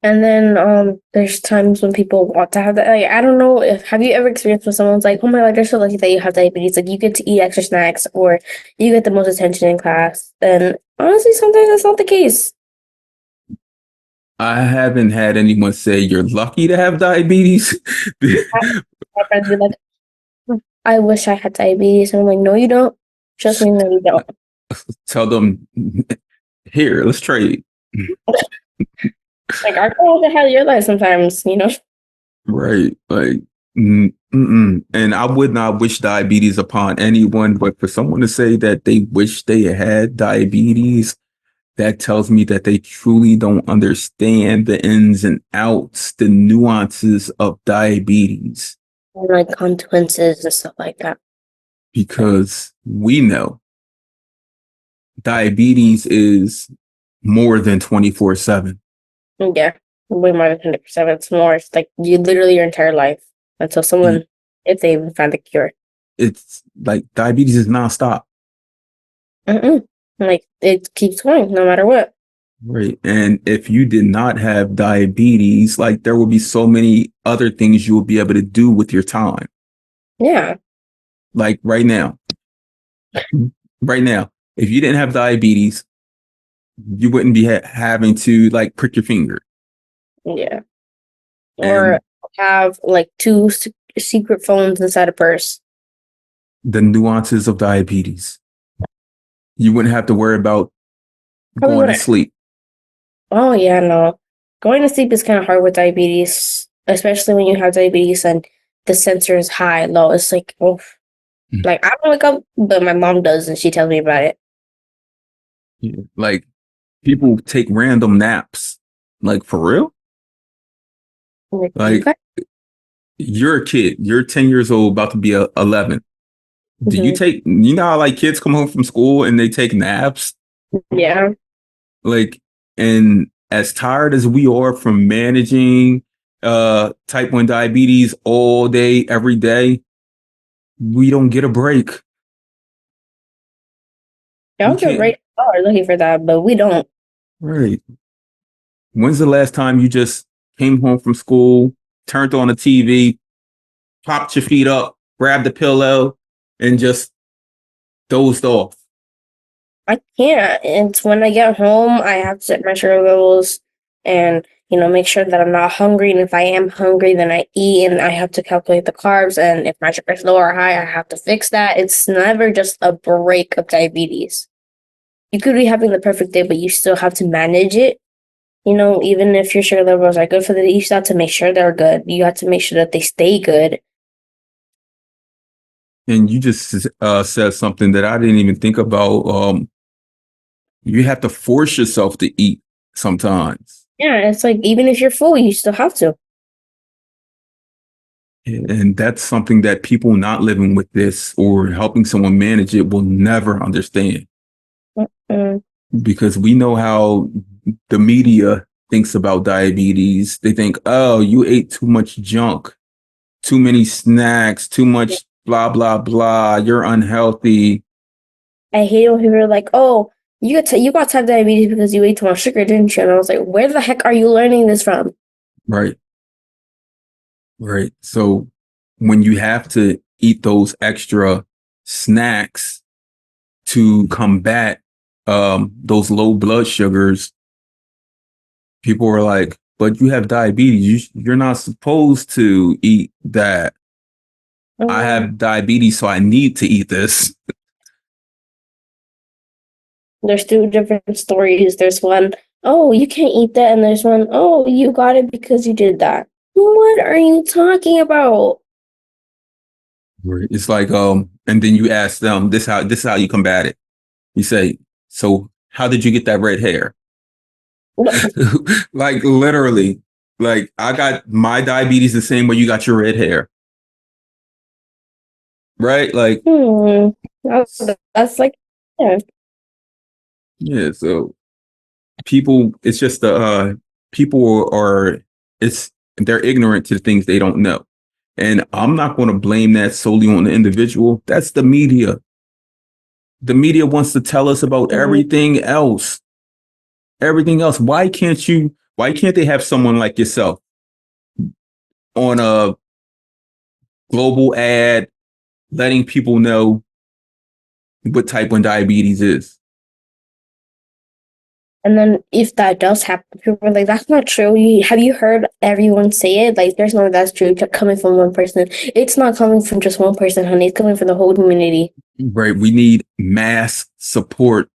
And then there's times when people want to have that. Like, I don't know if have you ever experienced when someone's like, "Oh my God, you're so lucky that you have diabetes. Like you get to eat extra snacks or you get the most attention in class." And honestly, sometimes that's not the case. I haven't had anyone say you're lucky to have diabetes. I- My friends be like, "I wish I had diabetes," and I'm like, "No, you don't. Trust me, no, you don't." Tell them, here, let's trade. Like our goals ahead of your life sometimes, you know. Right. Like, mm-mm. And I would not wish diabetes upon anyone, but for someone to say that they wish they had diabetes, that tells me that they truly don't understand the ins and outs, the nuances of diabetes, And like consequences and stuff like that. because we know diabetes is more than 24/7. Yeah, way more than 100%. It's more. It's like you literally your entire life until someone, if they even find the cure. It's like diabetes is nonstop. Mm-mm. Like it keeps going no matter what. Right. And if you did not have diabetes, like there will be so many other things you will be able to do with your time. Yeah, Like right now, if you didn't have diabetes, you wouldn't be having to like prick your finger. yeah. Or And have like two secret phones inside a purse. the nuances of diabetes, you wouldn't have to worry about Probably going to wouldn't. sleep. Oh yeah, no. Going to sleep is kind of hard with diabetes, especially when you have diabetes and the sensor is high, low. It's like, oh, like I don't wake up, but my mom does, and she tells me about it. Yeah. Like people take random naps. Like for real? Like, you Like guys, you're a kid, you're 10 years old, about to be 11. Do you mhm. take, you know how like kids come home from school and they take naps? Yeah. Like, and as tired as we are from managing type 1 diabetes all day, every day, we don't get a break. We Y'all get can't. right are looking for that, but we don't. Right. When's the last time you just came home from school, turned on the TV, popped your feet up, grabbed the pillow, and just dozed off? I can't. It's when I get home, I have to set my sugar levels and, make sure that I'm not hungry. And if I am hungry, then I eat and I have to calculate the carbs. And if my sugar is low or high, I have to fix that. It's never just a break of diabetes. You could be having the perfect day, but you still have to manage it. Even if your sugar levels are good for the day, you still have to make sure they're good. You have to make sure that they stay good. And you just said something that I didn't even think about. You have to force yourself to eat sometimes. Yeah, it's like even if you're full, you still have to. And that's something that people not living with this or helping someone manage it will never understand, Mm-mm. because we know how the media thinks about diabetes. They think, oh, you ate too much junk, too many snacks, too much blah, blah, blah. You're unhealthy. I hate it when people are like, "Oh, you got type diabetes because you ate too much sugar, didn't you?" And I was like, "Where the heck are you learning this from?" Right. Right. So when you have to eat those extra snacks to combat those low blood sugars, people are like, but you have diabetes. You're not supposed to eat that. I Mm, have diabetes, so I need to eat this. there's two different stories. There's one, "Oh, you can't eat that," and there's one, "Oh, you got it because you did that." What are you talking about? It's like, and then you ask them, this is how you combat it. You say, so how did you get that red hair? Like literally, like I got my diabetes the same way you got your red hair, right? Like, Hmm. That's like, yeah. yeah. So people, it's just people are, it's they're ignorant to things they don't know, and I'm not going to blame that solely on the individual. That's the media. The media wants to tell us about Mhm. everything else. Everything else. Why can't you? Why can't they have someone like yourself on a global ad letting people know what type 1 diabetes is? And then if that does happen, people are like, "That's not true. Have you heard everyone say it? Like, there's no that's true coming from one person. It's not coming from just one person, honey. It's coming from the whole community." Right. We need mass support.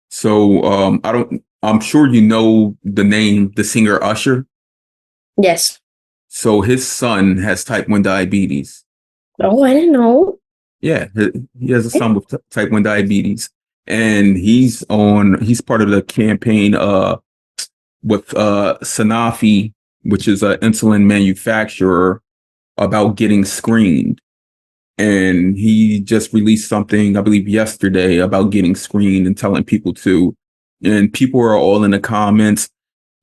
So I don't. I'm sure you know the name, the singer Usher. Yes. So his son has type 1 diabetes. Oh, I didn't know. Yeah, he has a son with type 1 diabetes, and he's part of the campaign with Sanofi, which is an insulin manufacturer, about getting screened. And he just released something, I believe, yesterday about getting screened and telling people to. And people are all in the comments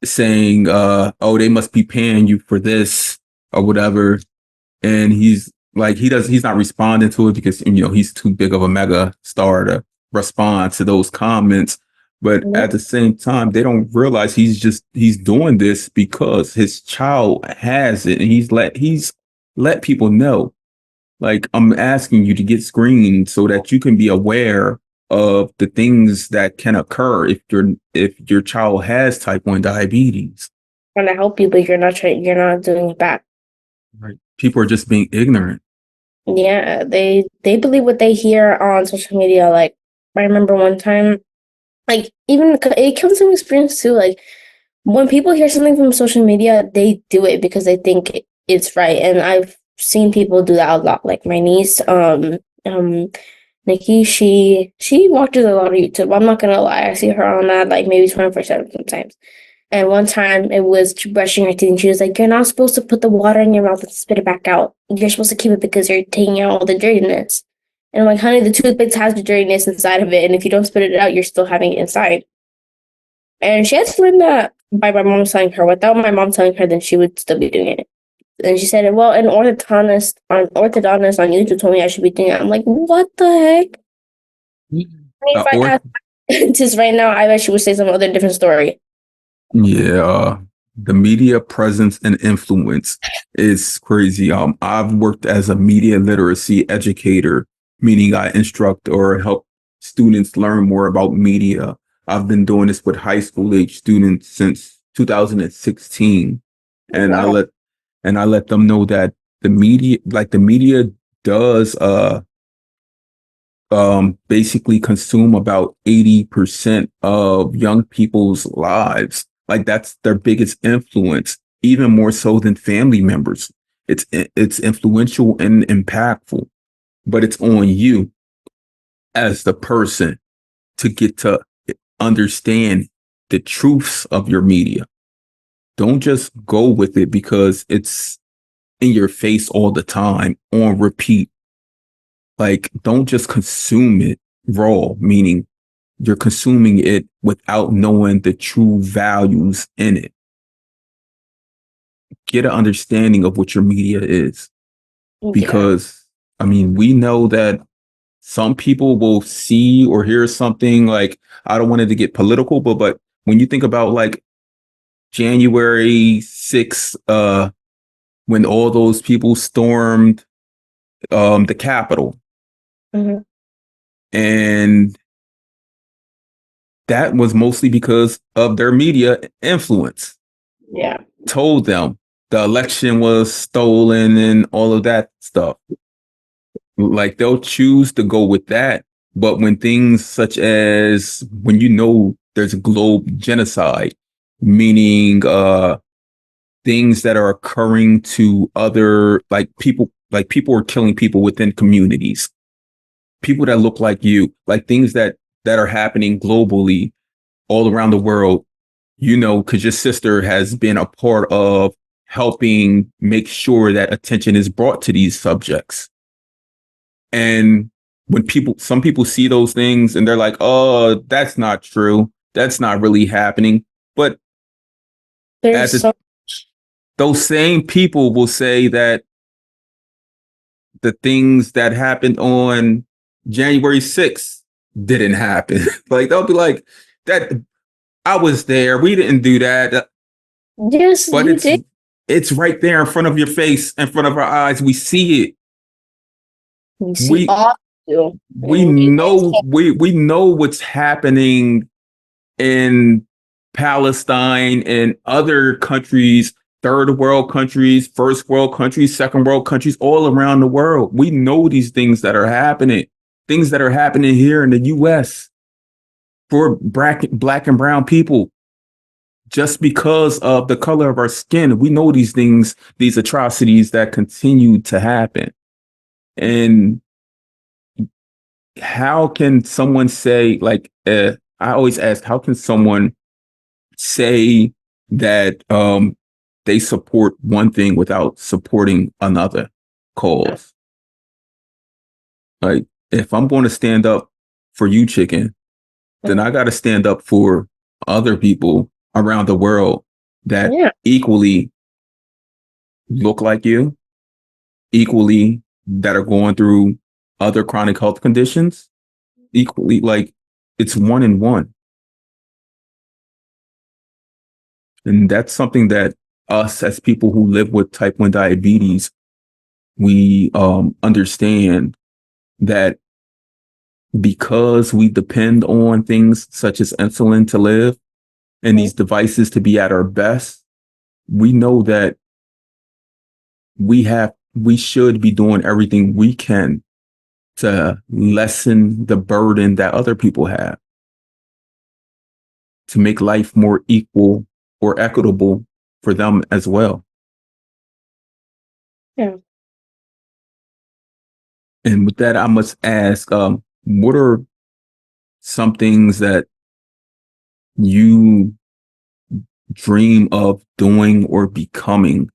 saying, "Oh, they must be paying you for this or whatever." And he's not responding to it because he's too big of a mega star to respond to those comments. But at the same time, they don't realize he's doing this because his child has it, and he's let people know, like, I'm asking you to get screened so that you can be aware of the things that can occur if your child has type 1 diabetes. Trying to help you, but you're not doing it back. Right. People are just being ignorant. Yeah, they believe what they hear on social media. Like, I remember one time, like, even it comes from experience too. Like, when people hear something from social media, they do it because they think it's right. And I've seen people do that a lot. Like my niece, Nikki, she watches a lot of YouTube. I'm not gonna lie, I see her on that like maybe 24/7 sometimes. And one time it was brushing her teeth, and she was like, "You're not supposed to put the water in your mouth and spit it back out. You're supposed to keep it because you're taking out all the dirtiness." And I'm like, "Honey, the toothpaste has the dirtiness inside of it, and if you don't spit it out, you're still having it inside." And she had to learn that by my mom telling her. Without my mom telling her, then she would still be doing it. And she said, "Well, an orthodontist on YouTube told me I should be doing it." I'm like, "What the heck?" I mean, if I Or asked just right now, I bet she would say some other different story. Yeah, the media presence and influence is crazy. I've worked as a media literacy educator, meaning I instruct or help students learn more about media. I've been doing this with high school age students since 2016, and Wow. I let them know that the media does basically consume about 80% of young people's lives. Like that's their biggest influence, even more so than family members. It's influential and impactful, but it's on you as the person to get to understand the truths of your media. Don't just go with it because it's in your face all the time on repeat. Like, don't just consume it raw, meaning you're consuming it without knowing the true values in it. Get an understanding of what your media is. Yeah. Because, I mean, we know that some people will see or hear something like, I don't want it to get political, but when you think about like January 6th, when all those people stormed the Capitol, Mhm. and that was mostly because of their media influence. Yeah. Told them the election was stolen and all of that stuff. Like they'll choose to go with that. But when things such as when you know there's a global genocide, meaning things that are occurring to other like people are killing people within communities, people that look like you, like things that are happening globally all around the world, you know, because your sister has been a part of helping make sure that attention is brought to these subjects. And when some people see those things and they're like, oh, that's not true. That's not really happening. But There's at the, so those same people will say that the things that happened on January 6th didn't happen. Like they'll be like, that I was there. We didn't do that. yes, But you did. it's right there in front of your face, in front of our eyes. We see it. You see We all you, we and you guys know can't. we know what's happening in Palestine and other countries, third world countries, first world countries, second world countries, all around the world. We know these things that are happening here in the US for black and brown people. Just because of the color of our skin, we know these things, these atrocities that continue to happen. And how can someone say, like, I always ask, how can someone say that they support one thing without supporting another cause? Like, if I'm going to stand up for you, Chicken, then I got to stand up for other people around the world that Yeah. equally look like you, equally that are going through other chronic health conditions, equally like it's one in one. And that's something that us as people who live with type 1 diabetes, we understand that because we depend on things such as insulin to live and these devices to be at our best, we know that we should be doing everything we can to lessen the burden that other people have, to make life more equal or equitable for them as well. Yeah. And with that, I must ask, what are some things that you dream of doing or becoming?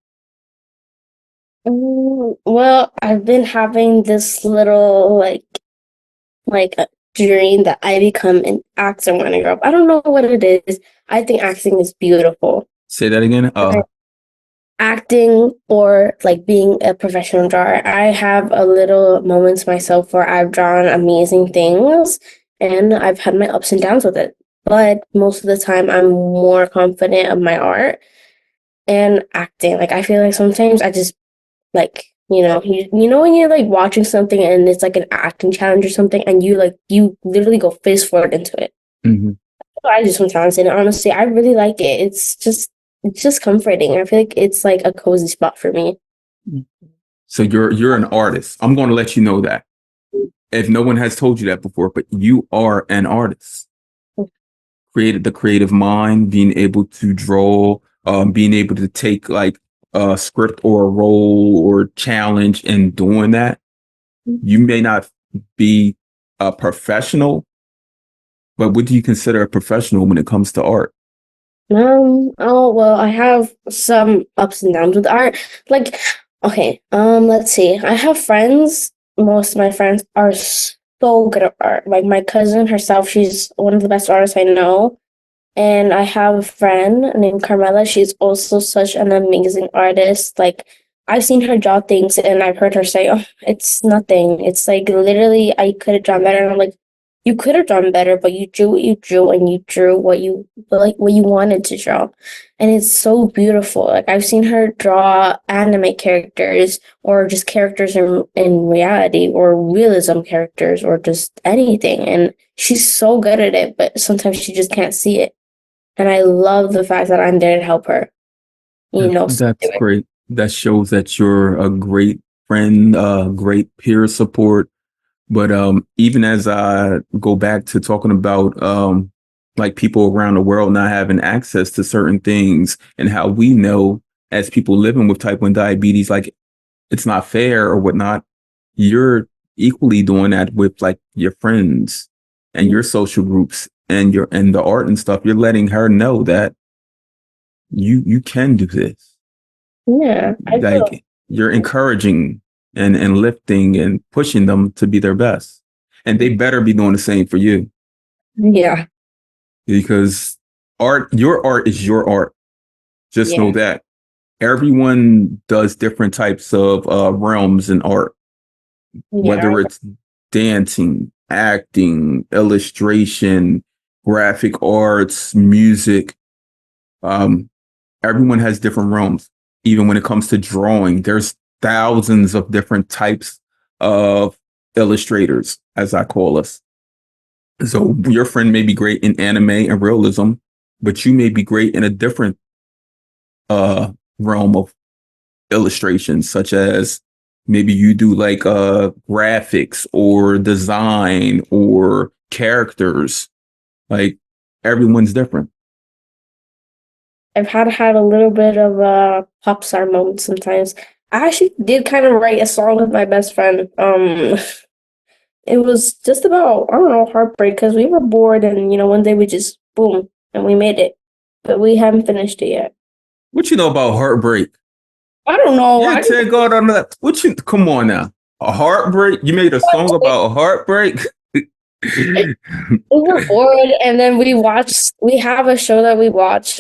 Well, I've been having this little like a dream that I become an actor when I grow up. I don't know what it is. I think acting is beautiful. Say that again. Acting or like being a professional drawer. I have a little moments myself where I've drawn amazing things and I've had my ups and downs with it. But most of the time I'm more confident of my art and acting. Like I feel like sometimes I just like you know when you're like watching something and it's like an acting challenge or something and you literally go face forward into it. Mhm. I just sometimes and honestly I really like it. It's just comforting. I feel like it's like a cozy spot for me. So you're an artist. I'm going to let you know that. If no one has told you that before, but you are an artist. Created the creative mind, being able to draw, being able to take like a script or a role or challenge and doing that. You may not be a professional, but what do you consider a professional when it comes to art? Oh well, I have some ups and downs with art. Like, okay, let's see. I have friends. Most of my friends are so good at art. Like my cousin herself, she's one of the best artists I know. And I have a friend named Carmela. She's also such an amazing artist. Like I've seen her draw things and I've heard her say, "Oh, it's nothing." It's like literally I could have drawn better. And I'm like, you could have drawn better, but you drew what you drew and you drew what you wanted to draw. And it's so beautiful. Like I've seen her draw anime characters or just characters in reality or realism characters or just anything. And she's so good at it, but sometimes she just can't see it. And I love the fact that I'm there to help her, That's do it. great. That shows that you're a great friend, great peer support. But even as I go back to talking about like people around the world not having access to certain things and how we know as people living with type 1 diabetes, like it's not fair or whatnot, you're equally doing that with like your friends and your social groups and your and the art and stuff. You're letting her know that you can do this. Yeah, I feel, Like you're encouraging and lifting and pushing them to be their best. And they better be doing the same for you yeah, because your art is your art. Just know yeah, that everyone does different types of realms in art, yeah. whether it's dancing, acting, illustration, graphic arts, music. Um, Everyone has different realms. Even when it comes to drawing, there's thousands of different types of illustrators, as I call us. So your friend may be great in anime and realism, but you may be great in a different realm of illustration, such as maybe you do like graphics or design or characters. Like everyone's different. I've had a little bit of a pop star moment sometimes. I actually did kind of write a song with my best friend. It was just about, I don't know, heartbreak because we were bored and, one day we just, boom, and we made it. But we haven't finished it yet. What you know about heartbreak? I don't know. Yeah, take God on that. What you come on now? A heartbreak? You made a song about a heartbreak? We were bored and then we have a show that we watch.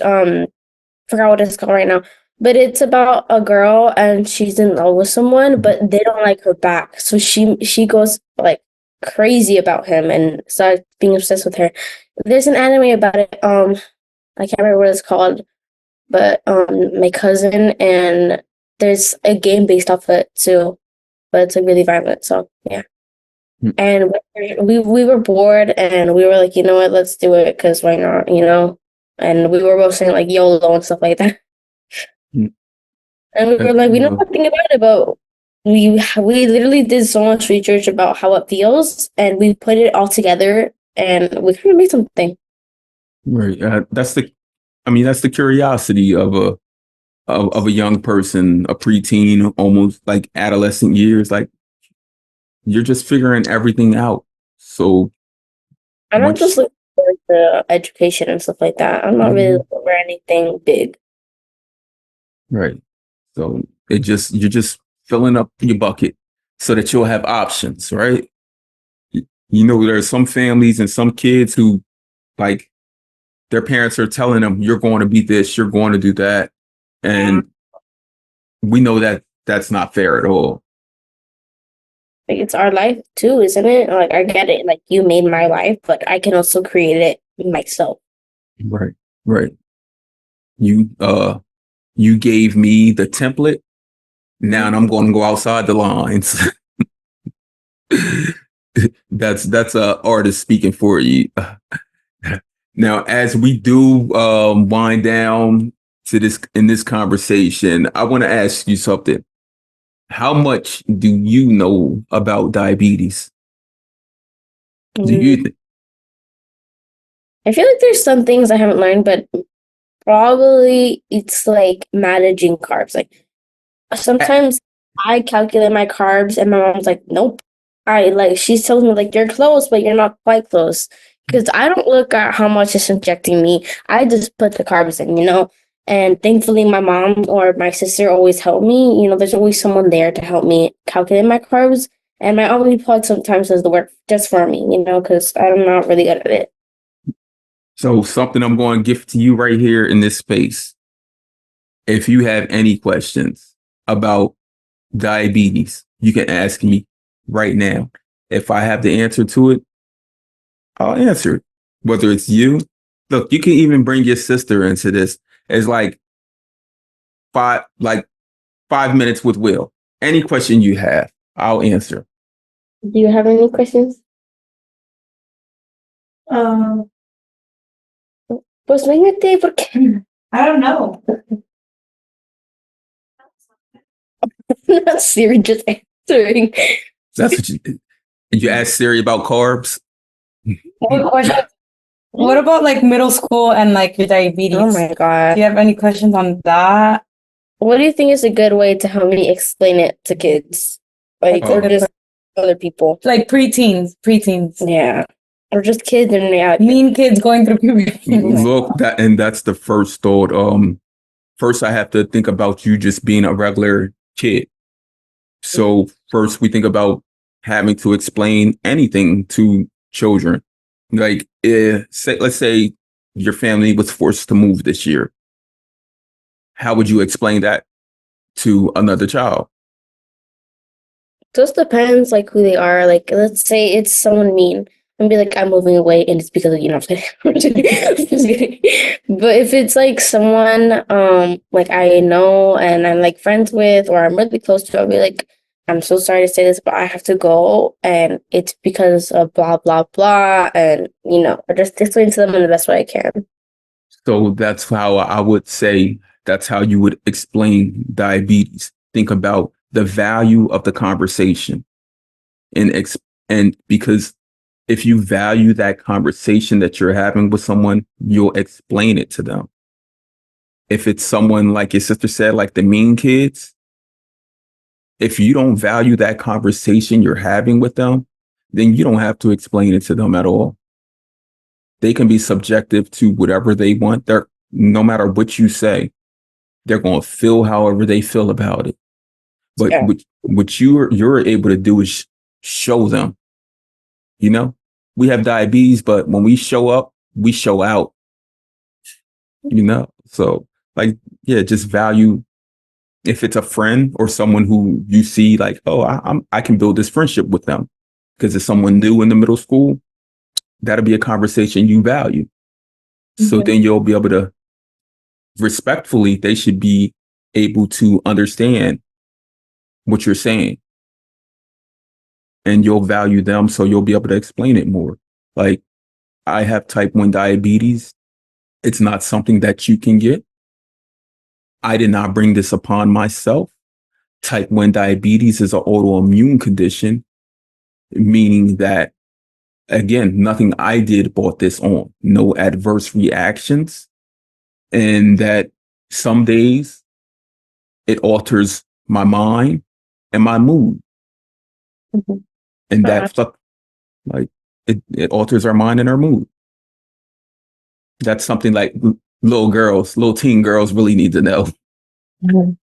Forgot what it's called right now. But it's about a girl and she's in love with someone, but they don't like her back. So she goes like crazy about him and starts being obsessed with her. There's an anime about it. I can't remember what it's called, but my cousin and there's a game based off of it too, but it's like really violent. So yeah. And we were bored and we were like, you know what, let's do it because why not, And we were both saying like YOLO and stuff like that. And we were like, we know nothing about it, but we literally did so much research about how it feels and we put it all together and we kind of made something. Right. That's the curiosity of a young person, a preteen, almost like adolescent years. Like you're just figuring everything out. So I don't just once, like for the education and stuff like that. I'm not really looking for anything big. Right. So you're just filling up your bucket so that you'll have options, right? You know, there are some families and some kids who, like, their parents are telling them, you're going to be this, you're going to do that. And we know that that's not fair at all. Like, it's our life too, isn't it? Like, I get it. Like, you made my life, but I can also create it myself. Right. Right. You gave me the template. Now I'm going to go outside the lines. That's a artist speaking for you. Now, as we do wind down to this conversation, I want to ask you something. How much do you know about diabetes? Do you think? I feel like there's some things I haven't learned, but probably it's like managing carbs. Like, sometimes I calculate my carbs and my mom's like, nope. She tells me like, you're close, but you're not quite close. Because I don't look at how much it's injecting me. I just put the carbs in, And thankfully my mom or my sister always help me. There's always someone there to help me calculate my carbs. And my applaud sometimes does the work just for me, because I'm not really good at it. So something I'm going to gift to you right here in this space. If you have any questions about diabetes, you can ask me right now. If I have the answer to it, I'll answer it. Whether it's you, look, you can even bring your sister into this. It's like 5 minutes with Will. Any question you have, I'll answer. Do you have any questions? Pues véngate, porque I don't know. not Siri just answering. That's what you ask Siri about carbs. What question? What about like middle school and like your diabetes? Oh my God. Do you have any questions on that? What do you think is a good way to help me explain it to kids? Like, or just other people? Like preteens. Yeah. Or just kids and Mean kids going through puberty. Look, that's the first thought. First I have to think about you just being a regular kid. So first we think about having to explain anything to children. Like, let's say your family was forced to move this year. How would you explain that to another child? Just depends, like, who they are. Like, let's say it's someone mean. And be like, I'm moving away, and it's because of you. I'm just kidding. Just kidding. But if it's like someone like I know and I'm like friends with or I'm really close to, I'll be like, I'm so sorry to say this, but I have to go, and it's because of blah blah blah, and I just explain to them in the best way I can. So that's how I would say that's how you would explain diabetes. Think about the value of the conversation and because if you value that conversation that you're having with someone, you'll explain it to them. If it's someone like your sister said, like the mean kids, if you don't value that conversation you're having with them, then you don't have to explain it to them at all. They can be subjective to whatever they want. No matter what you say, they're going to feel however they feel about it. But what you're able to do is show them, we have diabetes, but when we show up, we show out, so just value. If it's a friend or someone who you see like, oh, I can build this friendship with them because it's someone new in the middle school, that'll be a conversation you value. Mm-hmm. So then you'll be able to respectfully, they should be able to understand what you're saying. And you'll value them, so you'll be able to explain it more. Like, I have type 1 diabetes. It's not something that you can get. I did not bring this upon myself. Type 1 diabetes is an autoimmune condition, meaning that, again, nothing I did brought this on. No adverse reactions. And that some days it alters my mind and my mood. Mm-hmm. And that it alters our mind and our mood. That's something like little teen girls really need to know. Mhm.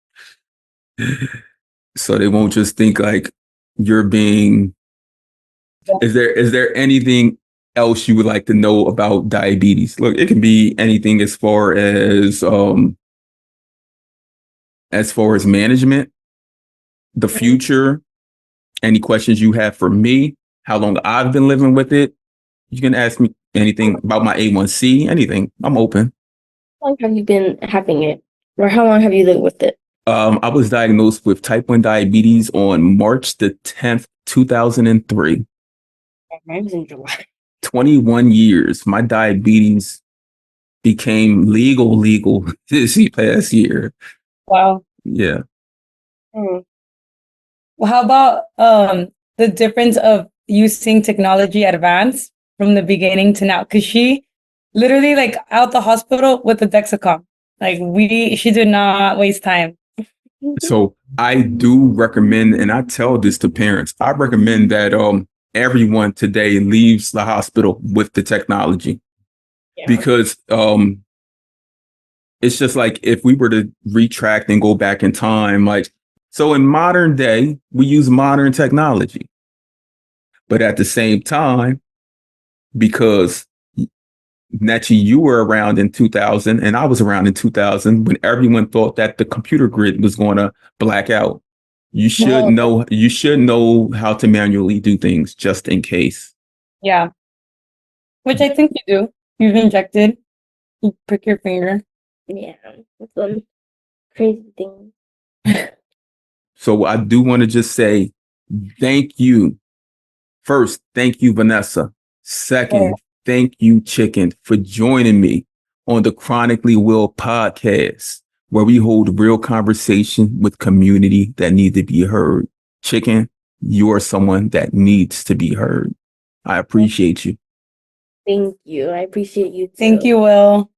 So they won't just think like you're being. Is there anything else you would like to know about diabetes? Look, it can be anything as far as management, the future, any questions you have for me, how long I've been living with it. You can ask me anything about my A1C, anything. I'm open. How long have you been having it? Or how long have you lived with it? I was diagnosed with type 1 diabetes on March the 10th, 2003. Mine was in July. 21 years. My diabetes became legal this past year. Wow. Yeah. Mm. Well, how about the difference of using technology advanced from the beginning to now? Because she literally like out the hospital with the Dexicom. Like she did not waste time. So I do recommend, and I tell this to parents, I recommend that everyone today leaves the hospital with the technology. Yeah. Because it's just like if we were to retract and go back in time, like, so in modern day, we use modern technology. But at the same time, because Nechi, you were around in 2000 and I was around in 2000 when everyone thought that the computer grid was going to black out. You should know how to manually do things just in case. Yeah. Which I think you do. You've injected. You prick your finger. Yeah, it's a crazy thing. So I do want to just say thank you. First, thank you, Vanessa. Second, thank you, Chicken, for joining me on the Chronically Will podcast, where we hold real conversation with community that need to be heard. Chicken, you are someone that needs to be heard. I appreciate you. Thank you. I appreciate you too. Thank you, Will.